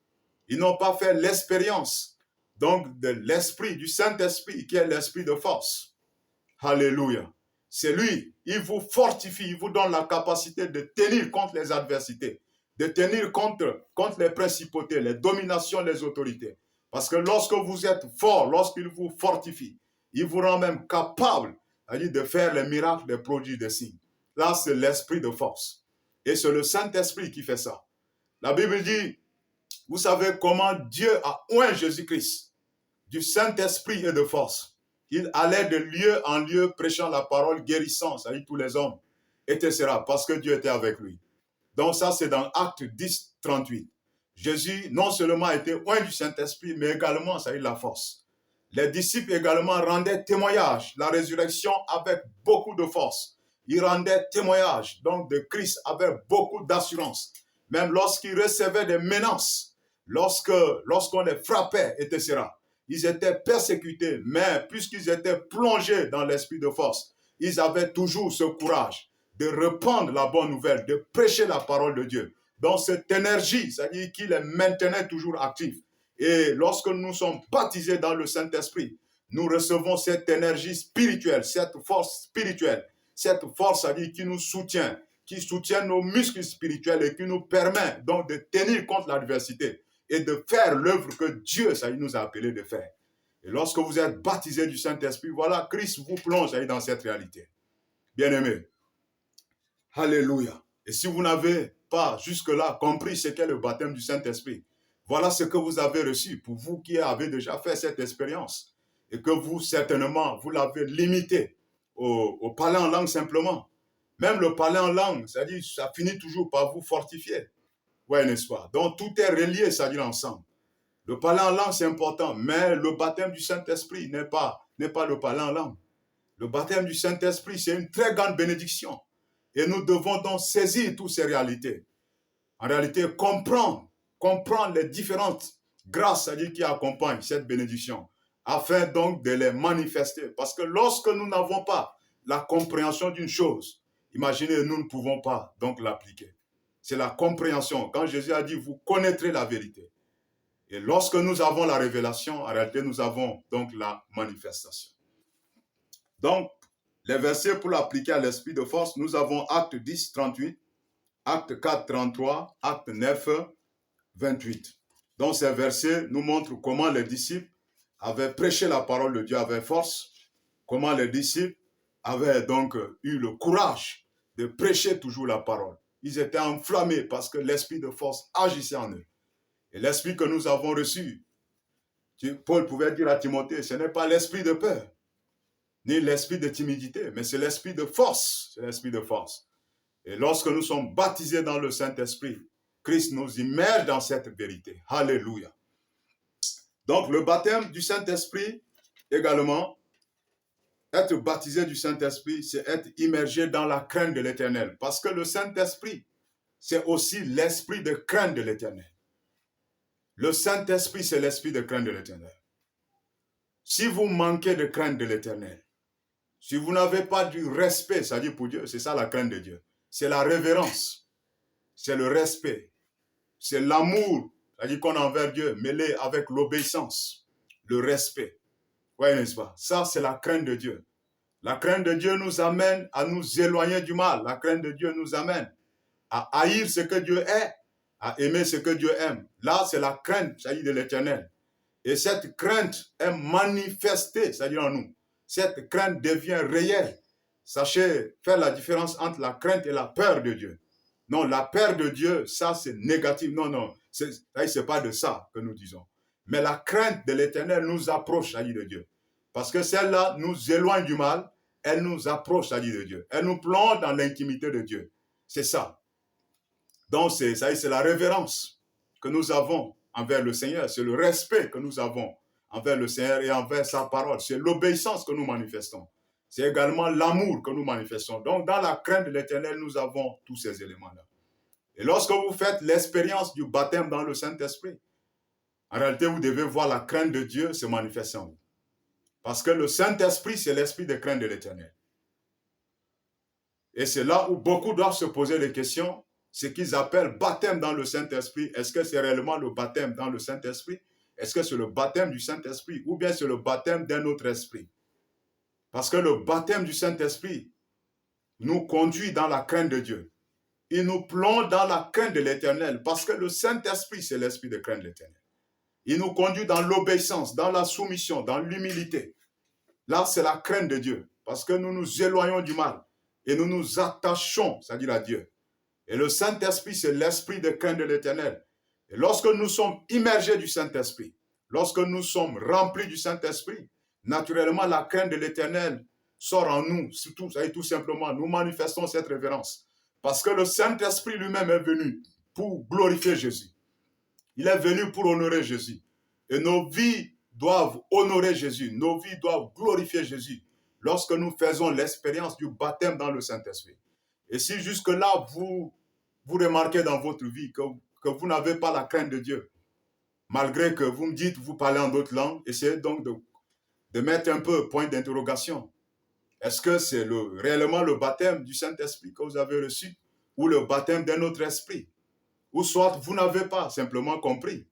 Ils n'ont pas fait l'expérience donc de l'esprit, du Saint-Esprit qui est l'esprit de force. Alléluia. C'est lui, il vous fortifie, il vous donne la capacité de tenir contre les adversités, de tenir contre les principautés, les dominations, les autorités. Parce que lorsque vous êtes fort, lorsqu'il vous fortifie, il vous rend même capable de faire les miracles, des prodiges, des signes. Là, c'est l'esprit de force. Et c'est le Saint-Esprit qui fait ça. La Bible dit, vous savez comment Dieu a oint Jésus-Christ du Saint-Esprit et de force. Il allait de lieu en lieu prêchant la parole, guérissant, c'est-à-dire tous les hommes. etc. Parce que Dieu était avec lui. Donc ça, c'est dans Acte 10, 38. Jésus, non seulement a été oint du Saint-Esprit, mais également, ça a eu la force. Les disciples également rendaient témoignage, la résurrection avec beaucoup de force. Ils rendaient témoignage, donc de Christ avec beaucoup d'assurance. Même lorsqu'ils recevaient des menaces, lorsqu'on les frappait, etc. Ils étaient persécutés, mais puisqu'ils étaient plongés dans l'esprit de force, ils avaient toujours ce courage de répandre la bonne nouvelle, de prêcher la parole de Dieu. Donc cette énergie, c'est-à-dire qu'il les maintenait toujours actifs. Et lorsque nous sommes baptisés dans le Saint-Esprit, nous recevons cette énergie spirituelle, cette force spirituelle, cette force, c'est-à-dire qui nous soutient, qui soutient nos muscles spirituels et qui nous permet donc de tenir contre l'adversité et de faire l'œuvre que Dieu, ça, nous a appelé de faire. Et lorsque vous êtes baptisé du Saint-Esprit, voilà, Christ vous plonge dans cette réalité. Bien-aimés, alléluia. Et si vous n'avez pas jusque-là compris ce qu'est le baptême du Saint-Esprit, voilà ce que vous avez reçu pour vous qui avez déjà fait cette expérience et que vous, certainement, vous l'avez limité au parler en langue simplement. Même le parler en langue, c'est-à-dire, ça finit toujours par vous fortifier. Oui, n'est-ce pas? Donc, tout est relié, c'est-à-dire ensemble. Le parler en langue, c'est important, mais le baptême du Saint-Esprit n'est pas le parler en langue. Le baptême du Saint-Esprit, c'est une très grande bénédiction. Et nous devons donc saisir toutes ces réalités. En réalité, comprendre les différentes grâces, c'est-à-dire qui accompagnent cette bénédiction, afin donc de les manifester. Parce que lorsque nous n'avons pas la compréhension d'une chose, imaginez, nous ne pouvons pas donc l'appliquer. C'est la compréhension. Quand Jésus a dit, vous connaîtrez la vérité. Et lorsque nous avons la révélation, en réalité, nous avons donc la manifestation. Donc, les versets pour l'appliquer à l'esprit de force, nous avons Acte 10, 38, Acte 4, 33, Acte 9, 28. Donc, ces versets nous montrent comment les disciples avaient prêché la parole de Dieu avec force, comment les disciples avaient donc eu le courage de prêcher toujours la parole. Ils étaient enflammés parce que l'esprit de force agissait en eux. Et l'esprit que nous avons reçu, Paul pouvait dire à Timothée, ce n'est pas l'esprit de peur, ni l'esprit de timidité, mais c'est l'esprit de force. C'est l'esprit de force. Et lorsque nous sommes baptisés dans le Saint-Esprit, Christ nous immerge dans cette vérité. Alléluia. Donc, le baptême du Saint-Esprit, également, être baptisé du Saint-Esprit, c'est être immergé dans la crainte de l'Éternel. Parce que le Saint-Esprit, c'est aussi l'esprit de crainte de l'Éternel. Le Saint-Esprit, c'est l'esprit de crainte de l'Éternel. Si vous manquez de crainte de l'Éternel, si vous n'avez pas du respect, c'est-à-dire pour Dieu, c'est ça la crainte de Dieu. C'est la révérence, c'est le respect, c'est l'amour, c'est-à-dire qu'on a envers Dieu, mêlé avec l'obéissance, le respect. Oui, n'est-ce pas? Ça, c'est la crainte de Dieu. La crainte de Dieu nous amène à nous éloigner du mal. La crainte de Dieu nous amène à haïr ce que Dieu est, à aimer ce que Dieu aime. Là, c'est la crainte, c'est-à-dire de l'Éternel. Et cette crainte est manifestée, c'est-à-dire en nous. Cette crainte devient réelle. Sachez faire la différence entre la crainte et la peur de Dieu. Non, la peur de Dieu, ça c'est négatif. Non, c'est pas de ça que nous disons. Mais la crainte de l'Éternel nous approche, c'est-à-dire de Dieu. Parce que celle-là nous éloigne du mal, elle nous approche, c'est-à-dire de Dieu. Elle nous plonge dans l'intimité de Dieu. C'est ça. Donc, c'est la révérence que nous avons envers le Seigneur. C'est le respect que nous avons envers le Seigneur et envers sa parole. C'est l'obéissance que nous manifestons. C'est également l'amour que nous manifestons. Donc, dans la crainte de l'Éternel, nous avons tous ces éléments-là. Et lorsque vous faites l'expérience du baptême dans le Saint-Esprit, en réalité, vous devez voir la crainte de Dieu se manifester en vous. Parce que le Saint-Esprit, c'est l'esprit de crainte de l'Éternel. Et c'est là où beaucoup doivent se poser des questions, ce qu'ils appellent baptême dans le Saint-Esprit. Est-ce que c'est réellement le baptême dans le Saint-Esprit? Est-ce que c'est le baptême du Saint-Esprit ou bien c'est le baptême d'un autre esprit? Parce que le baptême du Saint-Esprit nous conduit dans la crainte de Dieu. Il nous plonge dans la crainte de l'Éternel parce que le Saint-Esprit, c'est l'esprit de crainte de l'Éternel. Il nous conduit dans l'obéissance, dans la soumission, dans l'humilité. Là, c'est la crainte de Dieu parce que nous nous éloignons du mal et nous nous attachons, c'est-à-dire à Dieu. Et le Saint-Esprit, c'est l'esprit de crainte de l'Éternel. Et lorsque nous sommes immergés du Saint-Esprit, lorsque nous sommes remplis du Saint-Esprit, naturellement, la crainte de l'Éternel sort en nous, surtout, ça dit tout simplement, nous manifestons cette révérence. Parce que le Saint-Esprit lui-même est venu pour glorifier Jésus. Il est venu pour honorer Jésus. Et nos vies doivent honorer Jésus. Nos vies doivent glorifier Jésus lorsque nous faisons l'expérience du baptême dans le Saint-Esprit. Et si jusque-là, vous remarquez dans votre vie que vous n'avez pas la crainte de Dieu, malgré que vous me dites, vous parlez en d'autres langues, essayez donc de mettre un peu point d'interrogation. Est-ce que c'est réellement le baptême du Saint-Esprit que vous avez reçu ou le baptême d'un autre esprit? Ou soit vous n'avez pas simplement compris.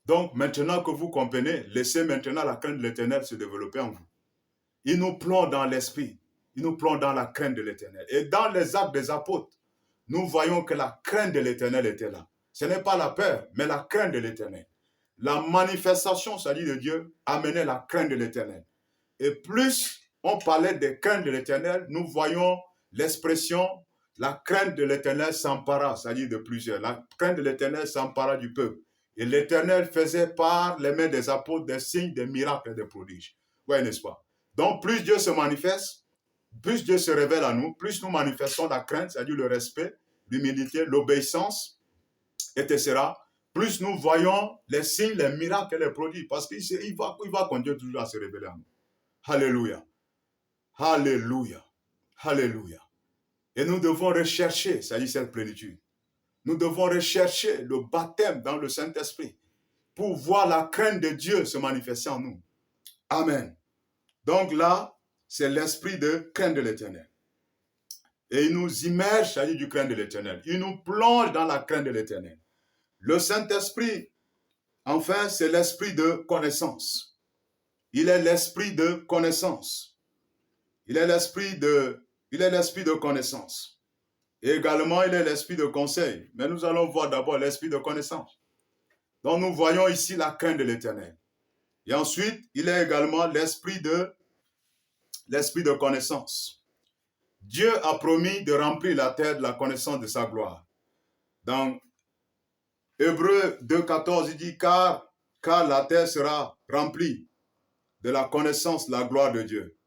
Donc maintenant que vous comprenez, laissez maintenant la crainte de l'Éternel se développer en vous. Il nous plonge dans l'esprit, il nous plonge dans la crainte de l'Éternel. Et dans les actes des apôtres, nous voyons que la crainte de l'Éternel était là. Ce n'est pas la peur, mais la crainte de l'Éternel. La manifestation, c'est-à-dire de Dieu, amenait la crainte de l'Éternel. Et plus on parlait des craintes de l'Éternel, nous voyons l'expression « la crainte de l'Éternel s'empara », c'est-à-dire de plusieurs. La crainte de l'Éternel s'empara du peuple. Et l'Éternel faisait par les mains des apôtres des signes, des miracles et des prodiges. Oui, n'est-ce pas? Donc, plus Dieu se manifeste, plus Dieu se révèle à nous, plus nous manifestons la crainte, c'est-à-dire le respect, l'humilité, l'obéissance, etc., plus nous voyons les signes, les miracles et les prodiges, parce qu'il va continuer toujours à se révéler à nous. Alléluia. Alléluia. Alléluia. Et nous devons rechercher, c'est-à-dire cette plénitude. Nous devons rechercher le baptême dans le Saint-Esprit pour voir la crainte de Dieu se manifester en nous. Amen. Donc là, c'est l'esprit de crainte de l'Éternel. Et il nous immerge, c'est-à-dire du crainte de l'Éternel. Il nous plonge dans la crainte de l'Éternel. Le Saint-Esprit, enfin, c'est l'esprit de connaissance. Il est l'esprit de connaissance. Il est l'esprit de connaissance. Et également, il est l'esprit de conseil. Mais nous allons voir d'abord l'esprit de connaissance. Donc, nous voyons ici la crainte de l'Éternel. Et ensuite, il est également l'esprit de connaissance. Dieu a promis de remplir la terre de la connaissance de sa gloire. Dans Hébreux 2,14, il dit car la terre sera remplie de la connaissance de la gloire de Dieu,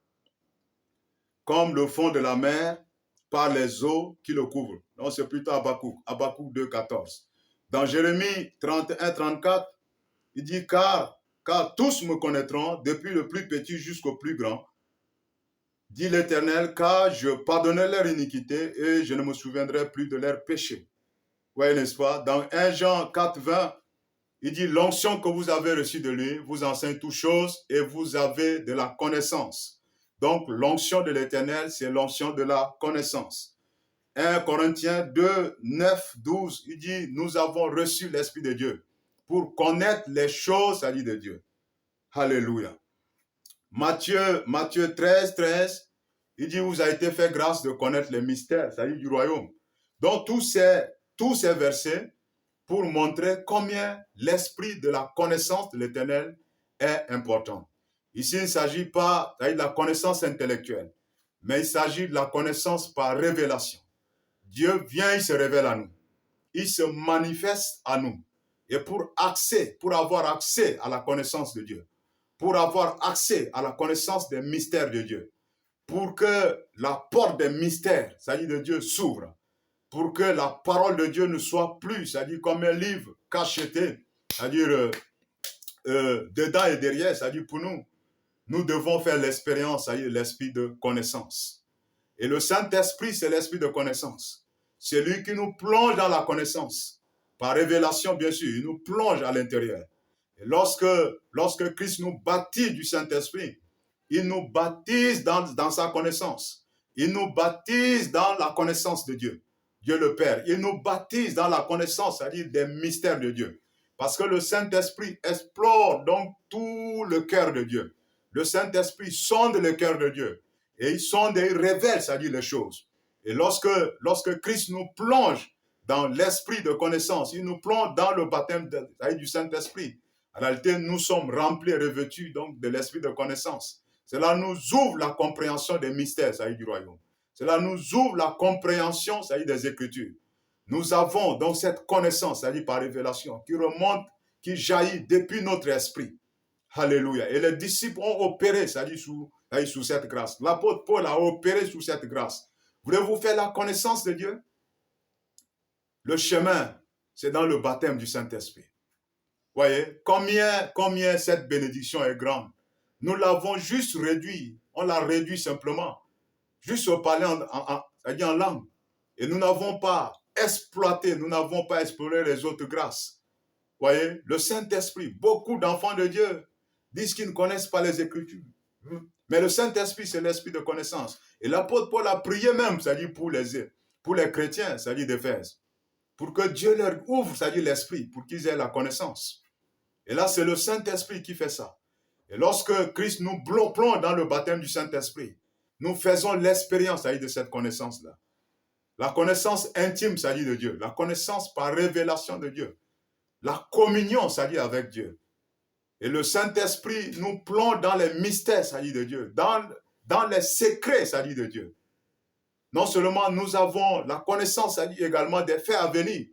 comme le fond de la mer par les eaux qui le couvrent. Donc c'est plutôt Habakkuk 2,14. Dans Jérémie 31-34, il dit car tous me connaîtront, depuis le plus petit jusqu'au plus grand, dit l'Éternel, car je pardonnerai leur iniquité et je ne me souviendrai plus de leurs péchés. Oui, n'est-ce pas? Dans 1 Jean 4,20, il dit l'onction que vous avez reçue de lui vous enseigne toutes choses et vous avez de la connaissance. Donc l'onction de l'Éternel, c'est l'onction de la connaissance. 1 Corinthiens 2, 9, 12, il dit nous avons reçu l'Esprit de Dieu pour connaître les choses, c'est-à-dire de Dieu. Alléluia. Matthieu 13, 13, il dit vous a été fait grâce de connaître les mystères, c'est-à-dire du royaume. Donc tous ces versets pour montrer combien l'esprit de la connaissance de l'Éternel est important. Ici, il ne s'agit pas de la connaissance intellectuelle, mais il s'agit de la connaissance par révélation. Dieu vient, il se révèle à nous. Il se manifeste à nous. Et pour avoir accès à la connaissance de Dieu, pour avoir accès à la connaissance des mystères de Dieu, pour que la porte des mystères, c'est-à-dire de Dieu, s'ouvre, pour que la parole de Dieu ne soit plus, c'est-à-dire comme un livre cacheté, c'est-à-dire dedans et derrière, c'est-à-dire pour nous devons faire l'expérience, c'est-à-dire l'esprit de connaissance. Et le Saint-Esprit, c'est l'esprit de connaissance. C'est lui qui nous plonge dans la connaissance. Par révélation, bien sûr, il nous plonge à l'intérieur. Et lorsque Christ nous baptise du Saint-Esprit, il nous baptise dans sa connaissance. Il nous baptise dans la connaissance de Dieu. Dieu le Père. Il nous baptise dans la connaissance, c'est-à-dire des mystères de Dieu. Parce que le Saint-Esprit explore donc tout le cœur de Dieu. Le Saint-Esprit sonde le cœur de Dieu. Et il sonde et il révèle, c'est-à-dire les choses. Et lorsque Christ nous plonge dans l'esprit de connaissance, il nous plonge dans le baptême du Saint-Esprit. En réalité, nous sommes remplis et revêtus donc de l'esprit de connaissance. Cela nous ouvre la compréhension des mystères, c'est-à-dire du royaume. Cela nous ouvre la compréhension, c'est-à-dire des Écritures. Nous avons donc cette connaissance, c'est-à-dire par révélation, qui remonte, qui jaillit depuis notre esprit. Alléluia. Et les disciples ont opéré, c'est-à-dire sous cette grâce. L'apôtre Paul a opéré sous cette grâce. Voulez-vous faire la connaissance de Dieu? Le chemin, c'est dans le baptême du Saint-Esprit. Voyez, combien cette bénédiction est grande. Nous l'avons juste réduit. On l'a réduit simplement. Juste au parler en langue. Et nous n'avons pas exploité, nous n'avons pas exploré les autres grâces. Voyez, le Saint-Esprit, beaucoup d'enfants de Dieu disent qu'ils ne connaissent pas les Écritures. Mais le Saint-Esprit, c'est l'esprit de connaissance. Et l'apôtre Paul a prié même, c'est-à-dire pour les chrétiens, c'est-à-dire d'Éphèse, pour que Dieu leur ouvre, c'est-à-dire l'esprit, pour qu'ils aient la connaissance. Et là, c'est le Saint-Esprit qui fait ça. Et lorsque Christ nous plonge dans le baptême du Saint-Esprit, nous faisons l'expérience, c'est-à-dire de cette connaissance-là. La connaissance intime, c'est-à-dire de Dieu. La connaissance par révélation de Dieu. La communion, c'est-à-dire avec Dieu. Et le Saint-Esprit nous plonge dans les mystères, c'est-à-dire de Dieu. Dans les secrets, c'est-à-dire de Dieu. Non seulement nous avons la connaissance, c'est-à-dire également des faits à venir,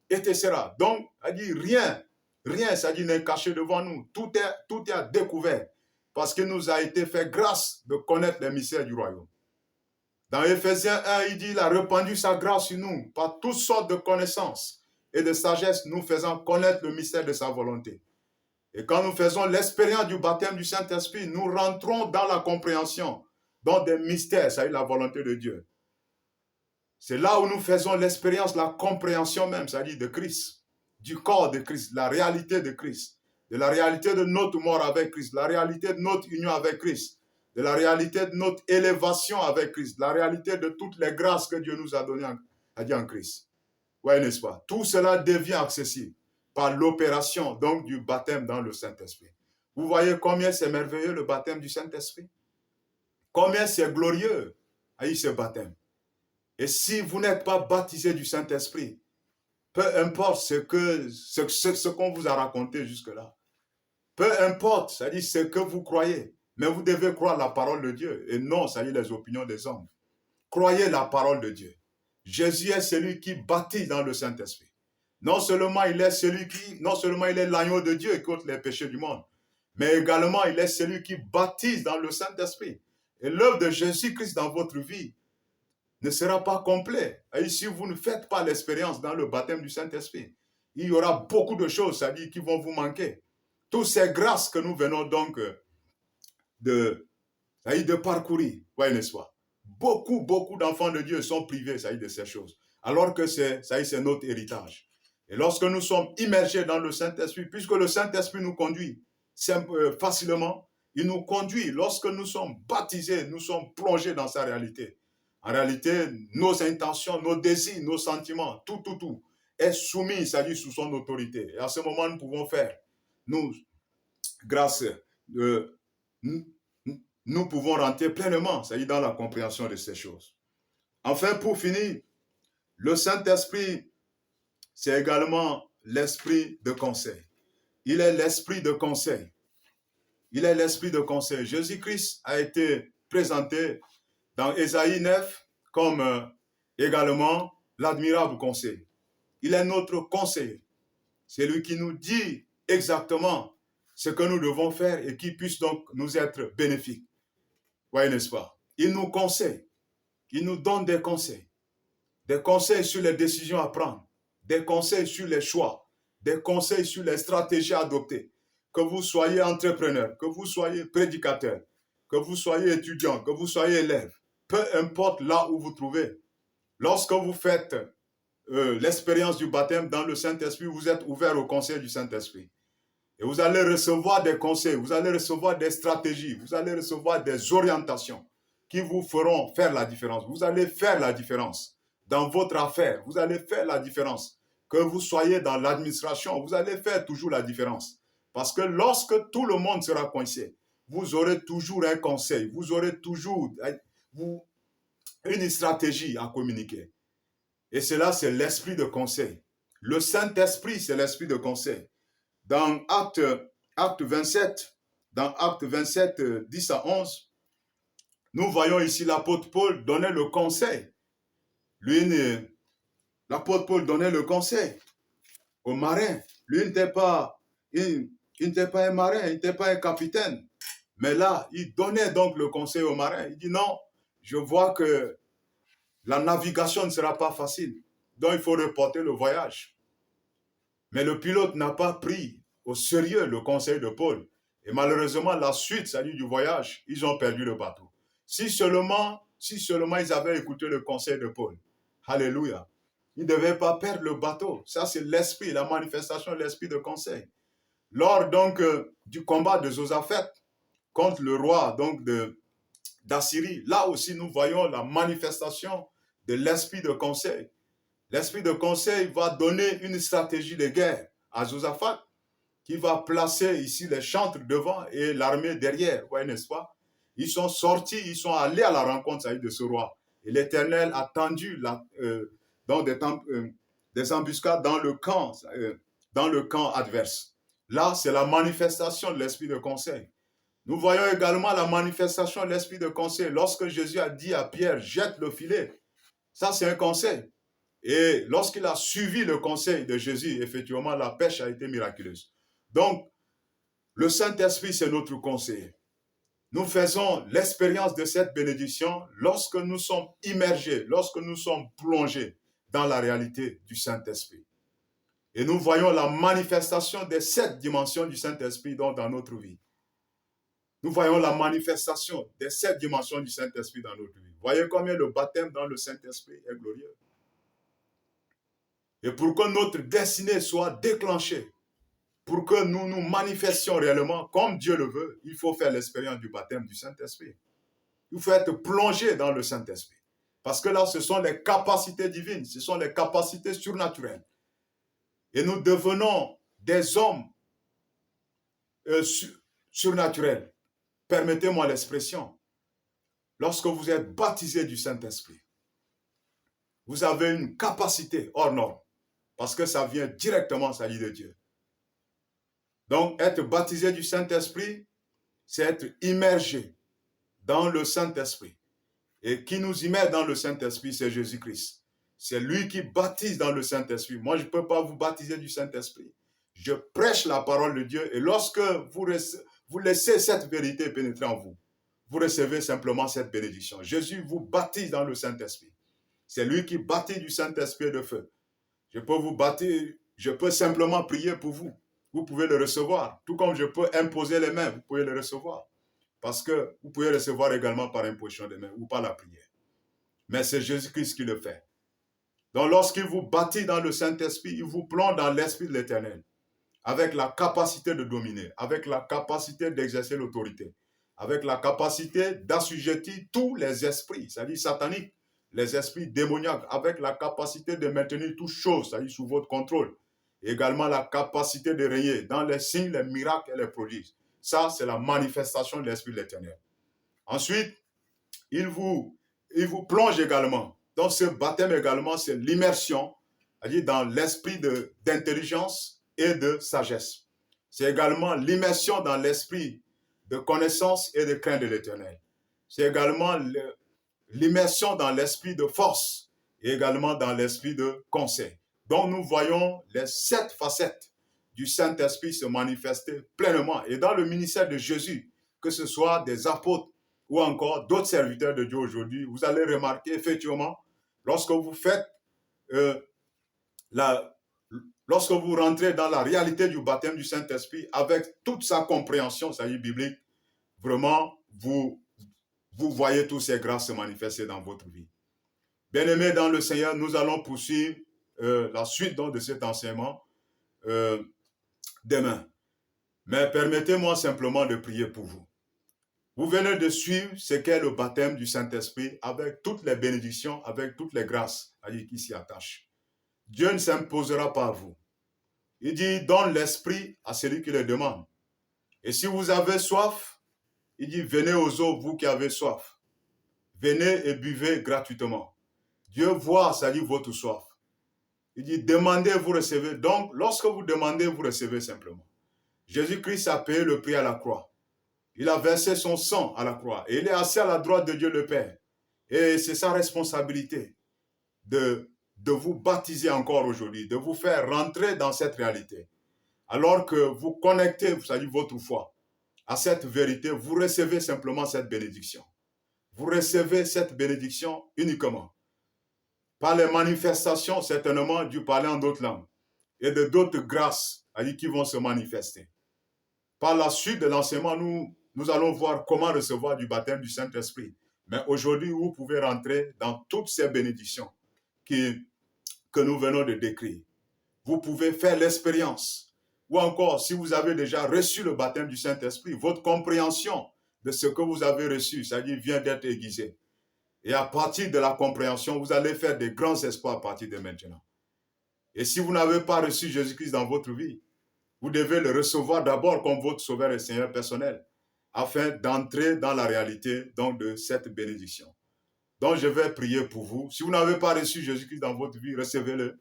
etc. Donc, c'est-à-dire rien, c'est-à-dire n'est caché devant nous. Tout est à découvert. Parce qu'il nous a été fait grâce de connaître les mystères du royaume. Dans Éphésiens 1, il dit, il a répandu sa grâce sur nous par toutes sortes de connaissances et de sagesse, nous faisant connaître le mystère de sa volonté. Et quand nous faisons l'expérience du baptême du Saint-Esprit, nous rentrons dans la compréhension, dans des mystères, c'est-à-dire la volonté de Dieu. C'est là où nous faisons l'expérience, la compréhension même, c'est-à-dire de Christ, du corps de Christ, la réalité de Christ, de la réalité de notre mort avec Christ, la réalité de notre union avec Christ, de la réalité de notre élévation avec Christ, la réalité de toutes les grâces que Dieu nous a données en Christ. Oui, n'est-ce pas? Tout cela devient accessible par l'opération donc du baptême dans le Saint-Esprit. Vous voyez combien c'est merveilleux le baptême du Saint-Esprit? Combien c'est glorieux ce baptême. Et si vous n'êtes pas baptisé du Saint-Esprit, peu importe ce qu'on vous a raconté jusque-là, peu importe, c'est-à-dire ce que vous croyez, mais vous devez croire la parole de Dieu et non, c'est-à-dire les opinions des hommes. Croyez la parole de Dieu. Jésus est celui qui baptise dans le Saint-Esprit. Non seulement il est l'agneau de Dieu qui ôte les péchés du monde, mais également il est celui qui baptise dans le Saint-Esprit. Et l'œuvre de Jésus-Christ dans votre vie ne sera pas complet. Et si vous ne faites pas l'expérience dans le baptême du Saint-Esprit, il y aura beaucoup de choses, c'est-à-dire qui vont vous manquer. Toutes ces grâces que nous venons donc de parcourir, voyez, n'est-ce pas? Beaucoup d'enfants de Dieu sont privés, de ces choses. Alors que c'est notre héritage. Et lorsque nous sommes immergés dans le Saint-Esprit, puisque le Saint-Esprit nous conduit facilement, il nous conduit. Lorsque nous sommes baptisés, nous sommes plongés dans sa réalité. En réalité, nos intentions, nos désirs, nos sentiments, tout est soumis, c'est-à-dire sous son autorité. Et à ce moment, nous pouvons faire, grâce, nous pouvons rentrer pleinement, c'est-à-dire dans la compréhension de ces choses. Enfin, pour finir, le Saint-Esprit, c'est également l'esprit de conseil. Il est l'esprit de conseil. Il est l'esprit de conseil. Jésus-Christ a été présenté dans Ésaïe 9 comme également l'admirable conseil. Il est notre conseiller. C'est lui qui nous dit exactement ce que nous devons faire et qui puisse donc nous être bénéfique. Voyez, n'est-ce pas? Il nous conseille. Il nous donne des conseils. Des conseils sur les décisions à prendre. Des conseils sur les choix. Des conseils sur les stratégies à adopter. Que vous soyez entrepreneur, que vous soyez prédicateur, que vous soyez étudiant, que vous soyez élève, peu importe là où vous trouvez. Lorsque vous faites l'expérience du baptême dans le Saint-Esprit, vous êtes ouvert au conseil du Saint-Esprit. Et vous allez recevoir des conseils, vous allez recevoir des stratégies, vous allez recevoir des orientations qui vous feront faire la différence. Vous allez faire la différence dans votre affaire. Vous allez faire la différence. Que vous soyez dans l'administration, vous allez faire toujours la différence. Parce que lorsque tout le monde sera coincé, vous aurez toujours un conseil, vous aurez toujours une stratégie à communiquer. Et cela, c'est l'esprit de conseil. Le Saint-Esprit, c'est l'esprit de conseil. Dans Acte 27, 10 à 11, nous voyons ici l'apôtre Paul donner le conseil. L'apôtre Paul donnait le conseil aux marins. Lui, il n'était pas un marin, il n'était pas un capitaine. Mais là, il donnait donc le conseil aux marins. Il dit non, je vois que la navigation ne sera pas facile. Donc, il faut reporter le voyage. Mais le pilote n'a pas pris au sérieux le conseil de Paul. Et malheureusement, la suite, c'est-à-dire du voyage, ils ont perdu le bateau. Si seulement ils avaient écouté le conseil de Paul, alléluia, ils ne devaient pas perdre le bateau. Ça, c'est l'esprit, la manifestation de l'esprit de conseil. Lors donc du combat de Josaphat contre le roi donc d'Assyrie, là aussi nous voyons la manifestation de l'esprit de conseil. L'esprit de conseil va donner une stratégie de guerre à Josaphat qui va placer ici les chantres devant et l'armée derrière, ouais, n'est-ce pas? Ils sont sortis, ils sont allés à la rencontre de ce roi. Et l'Éternel a tendu dans des embuscades dans le camp adverse. Là, c'est la manifestation de l'esprit de conseil. Nous voyons également la manifestation de l'esprit de conseil lorsque Jésus a dit à Pierre, jette le filet. Ça, c'est un conseil. Et lorsqu'il a suivi le conseil de Jésus, effectivement, la pêche a été miraculeuse. Donc, le Saint-Esprit, c'est notre conseiller. Nous faisons l'expérience de cette bénédiction lorsque nous sommes immergés, lorsque nous sommes plongés dans la réalité du Saint-Esprit. Et nous voyons la manifestation des 7 dimensions du Saint-Esprit dans notre vie. Nous voyons la manifestation des 7 dimensions du Saint-Esprit dans notre vie. Voyez combien le baptême dans le Saint-Esprit est glorieux. Et pour que notre destinée soit déclenchée, pour que nous nous manifestions réellement comme Dieu le veut, il faut faire l'expérience du baptême du Saint-Esprit. Il faut être plongé dans le Saint-Esprit. Parce que là, ce sont les capacités divines, ce sont les capacités surnaturelles. Et nous devenons des hommes surnaturels. Permettez-moi l'expression. Lorsque vous êtes baptisé du Saint-Esprit, vous avez une capacité hors norme. Parce que ça vient directement, ça dit de Dieu. Donc, être baptisé du Saint-Esprit, c'est être immergé dans le Saint-Esprit. Et qui nous immerge dans le Saint-Esprit, c'est Jésus-Christ. C'est lui qui baptise dans le Saint-Esprit. Moi, je ne peux pas vous baptiser du Saint-Esprit. Je prêche la parole de Dieu et lorsque vous laissez cette vérité pénétrer en vous, vous recevez simplement cette bénédiction. Jésus vous baptise dans le Saint-Esprit. C'est lui qui baptise du Saint-Esprit et de feu. Je peux vous baptiser, je peux simplement prier pour vous. Vous pouvez le recevoir. Tout comme je peux imposer les mains, vous pouvez le recevoir. Parce que vous pouvez recevoir également par imposition des mains ou par la prière. Mais c'est Jésus-Christ qui le fait. Donc lorsqu'il vous baptise dans le Saint-Esprit, il vous plonge dans l'Esprit de l'Éternel, avec la capacité de dominer, avec la capacité d'exercer l'autorité, avec la capacité d'assujettir tous les esprits, c'est-à-dire sataniques, les esprits démoniaques, avec la capacité de maintenir toutes choses, c'est-à-dire sous votre contrôle. Et également la capacité de régner dans les signes, les miracles et les prodiges. Ça, c'est la manifestation de l'Esprit de l'Éternel. Ensuite, il vous plonge également. Dans ce baptême également, c'est l'immersion, c'est-à-dire dans l'esprit d'intelligence et de sagesse. C'est également l'immersion dans l'esprit de connaissance et de crainte de l'Éternel. C'est également l'immersion dans l'esprit de force et également dans l'esprit de conseil. Donc nous voyons les 7 facettes du Saint-Esprit se manifester pleinement. Et dans le ministère de Jésus, que ce soit des apôtres ou encore d'autres serviteurs de Dieu aujourd'hui, vous allez remarquer effectivement, lorsque vous faites lorsque vous rentrez dans la réalité du baptême du Saint-Esprit avec toute sa compréhension, c'est-à-dire biblique, vraiment, vous voyez toutes ces grâces se manifester dans votre vie. Bien-aimés dans le Seigneur, nous allons poursuivre la suite donc, de cet enseignement demain. Mais permettez-moi simplement de prier pour vous. Vous venez de suivre ce qu'est le baptême du Saint-Esprit avec toutes les bénédictions, avec toutes les grâces qui s'y attachent. Dieu ne s'imposera pas à vous. Il dit, donne l'esprit à celui qui le demande. Et si vous avez soif, il dit, venez aux eaux, vous qui avez soif. Venez et buvez gratuitement. Dieu voit, ça dit, votre soif. Il dit, demandez, vous recevez. Donc, lorsque vous demandez, vous recevez simplement. Jésus-Christ a payé le prix à la croix. Il a versé son sang à la croix. Et il est assis à la droite de Dieu le Père. Et c'est sa responsabilité de vous baptiser encore aujourd'hui, de vous faire rentrer dans cette réalité. Alors que vous connectez, c'est-à-dire votre foi, à cette vérité, vous recevez simplement cette bénédiction. Vous recevez cette bénédiction uniquement par les manifestations, certainement, du parler en d'autres langues et de d'autres grâces qui vont se manifester. Par la suite de l'enseignement, nous allons voir comment recevoir du baptême du Saint-Esprit. Mais aujourd'hui, vous pouvez rentrer dans toutes ces bénédictions que nous venons de décrire. Vous pouvez faire l'expérience. Ou encore, si vous avez déjà reçu le baptême du Saint-Esprit, votre compréhension de ce que vous avez reçu, c'est-à-dire vient d'être aiguisée. Et à partir de la compréhension, vous allez faire des grands espoirs à partir de maintenant. Et si vous n'avez pas reçu Jésus-Christ dans votre vie, vous devez le recevoir d'abord comme votre sauveur et Seigneur personnel, afin d'entrer dans la réalité donc, de cette bénédiction. Donc je vais prier pour vous. Si vous n'avez pas reçu Jésus-Christ dans votre vie, recevez-le.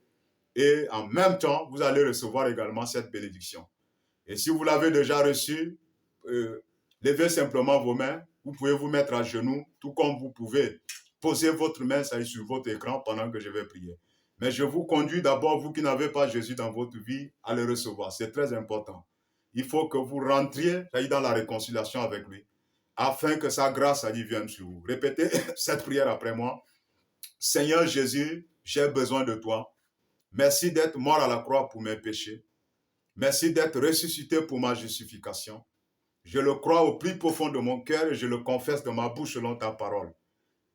Et en même temps, vous allez recevoir également cette bénédiction. Et si vous l'avez déjà reçu, levez simplement vos mains. Vous pouvez vous mettre à genoux, tout comme vous pouvez poser votre main sur votre écran pendant que je vais prier. Mais je vous conduis d'abord, vous qui n'avez pas Jésus dans votre vie, à le recevoir. C'est très important. Il faut que vous rentriez dans la réconciliation avec lui, afin que sa grâce vienne sur vous. Répétez cette prière après moi. Seigneur Jésus, j'ai besoin de toi. Merci d'être mort à la croix pour mes péchés. Merci d'être ressuscité pour ma justification. Je le crois au plus profond de mon cœur et je le confesse de ma bouche selon ta parole.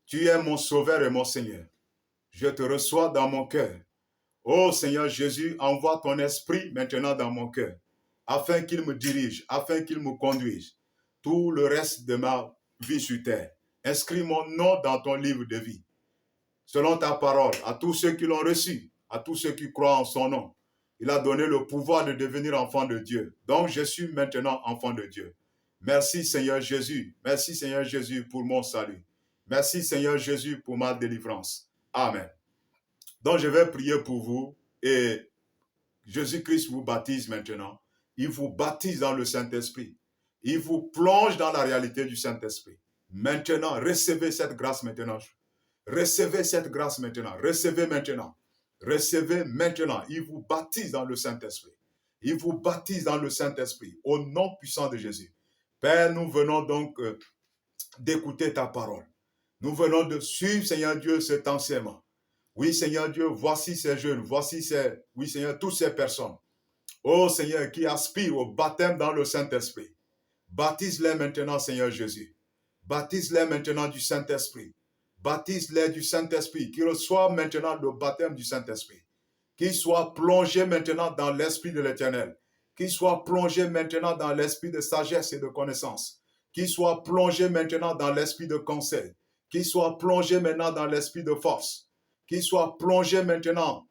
Tu es mon sauveur et mon Seigneur. Je te reçois dans mon cœur. Ô Seigneur Jésus, envoie ton esprit maintenant dans mon cœur, afin qu'il me dirige, afin qu'il me conduise tout le reste de ma vie sur terre. Inscris mon nom dans ton livre de vie. Selon ta parole, à tous ceux qui l'ont reçu, à tous ceux qui croient en son nom, il a donné le pouvoir de devenir enfant de Dieu. Donc je suis maintenant enfant de Dieu. Merci Seigneur Jésus. Merci Seigneur Jésus pour mon salut. Merci Seigneur Jésus pour ma délivrance. Amen. Donc je vais prier pour vous et Jésus-Christ vous baptise maintenant. Il vous baptise dans le Saint-Esprit. Il vous plonge dans la réalité du Saint-Esprit. Maintenant, recevez cette grâce maintenant. Recevez cette grâce maintenant. Recevez maintenant. Recevez maintenant. Il vous baptise dans le Saint-Esprit. Il vous baptise dans le Saint-Esprit au nom puissant de Jésus. Père, nous venons donc d'écouter ta parole. Nous venons de suivre, Seigneur Dieu, cet enseignement. Oui, Seigneur Dieu, voici ces jeunes, voici oui, Seigneur, toutes ces personnes. Oh, Seigneur, qui aspirent au baptême dans le Saint-Esprit. Baptise-les maintenant, Seigneur Jésus. Baptise-les maintenant du Saint-Esprit. Baptise-les du Saint-Esprit, qu'ils reçoivent maintenant le baptême du Saint-Esprit. Qu'ils soient plongés maintenant dans l'Esprit de l'Éternel. Qu'ils soient plongés maintenant dans l'Esprit de sagesse et de connaissance. Qu'ils soient plongés maintenant dans l'Esprit de conseil. Qu'ils soient plongés maintenant dans l'Esprit de force. Qu'ils soient plongés maintenant,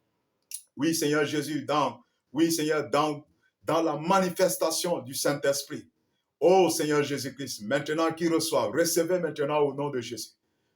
oui Seigneur Jésus, dans la manifestation du Saint-Esprit. Oh Seigneur Jésus-Christ, maintenant qu'ils reçoivent, recevez maintenant au nom de Jésus.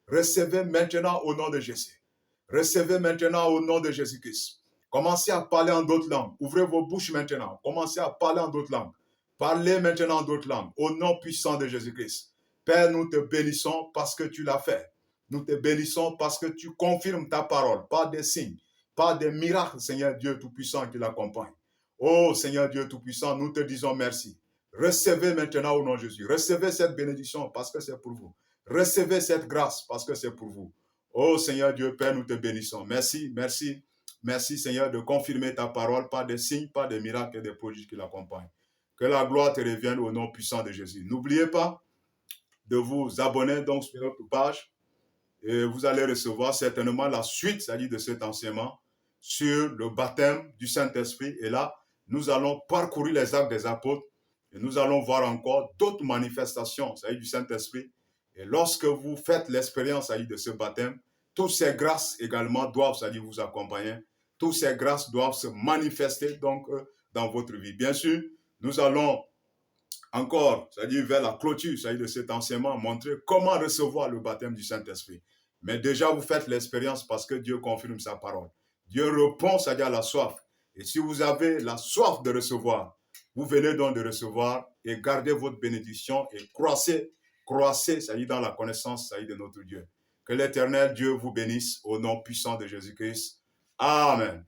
Recevez maintenant au nom de Jésus. Recevez maintenant au nom de Jésus-Christ. Commencez à parler en d'autres langues. Ouvrez vos bouches maintenant. Commencez à parler en d'autres langues. Parlez maintenant en d'autres langues. Au nom puissant de Jésus-Christ. Père, nous te bénissons parce que tu l'as fait. Nous te bénissons parce que tu confirmes ta parole par des signes, par des miracles, Seigneur Dieu Tout-Puissant qui l'accompagne. Oh Seigneur Dieu Tout-Puissant, nous te disons merci. Recevez maintenant au nom de Jésus. Recevez cette bénédiction parce que c'est pour vous. Recevez cette grâce parce que c'est pour vous. Oh Seigneur Dieu Père, nous te bénissons. Merci, merci, merci Seigneur de confirmer ta parole par des signes, par des miracles et des prodiges qui l'accompagnent. Que la gloire te revienne au nom puissant de Jésus. N'oubliez pas de vous abonner donc sur notre page. Et vous allez recevoir certainement la suite, c'est-à-dire de cet enseignement sur le baptême du Saint-Esprit. Et là, nous allons parcourir les actes des apôtres et nous allons voir encore d'autres manifestations, c'est-à-dire du Saint-Esprit. Et lorsque vous faites l'expérience, c'est-à-dire de ce baptême, toutes ces grâces également doivent, c'est-à-dire vous accompagner. Toutes ces grâces doivent se manifester donc dans votre vie. Bien sûr, nous allons encore, c'est-à-dire vers la clôture, c'est-à-dire de cet enseignement, montrer comment recevoir le baptême du Saint-Esprit. Mais déjà, vous faites l'expérience parce que Dieu confirme sa parole. Dieu répond, c'est-à-dire à la soif. Et si vous avez la soif de recevoir, vous venez donc de recevoir et gardez votre bénédiction et croissez, c'est-à-dire dans la connaissance, c'est-à-dire de notre Dieu. Que l'Éternel Dieu vous bénisse au nom puissant de Jésus-Christ. Amen.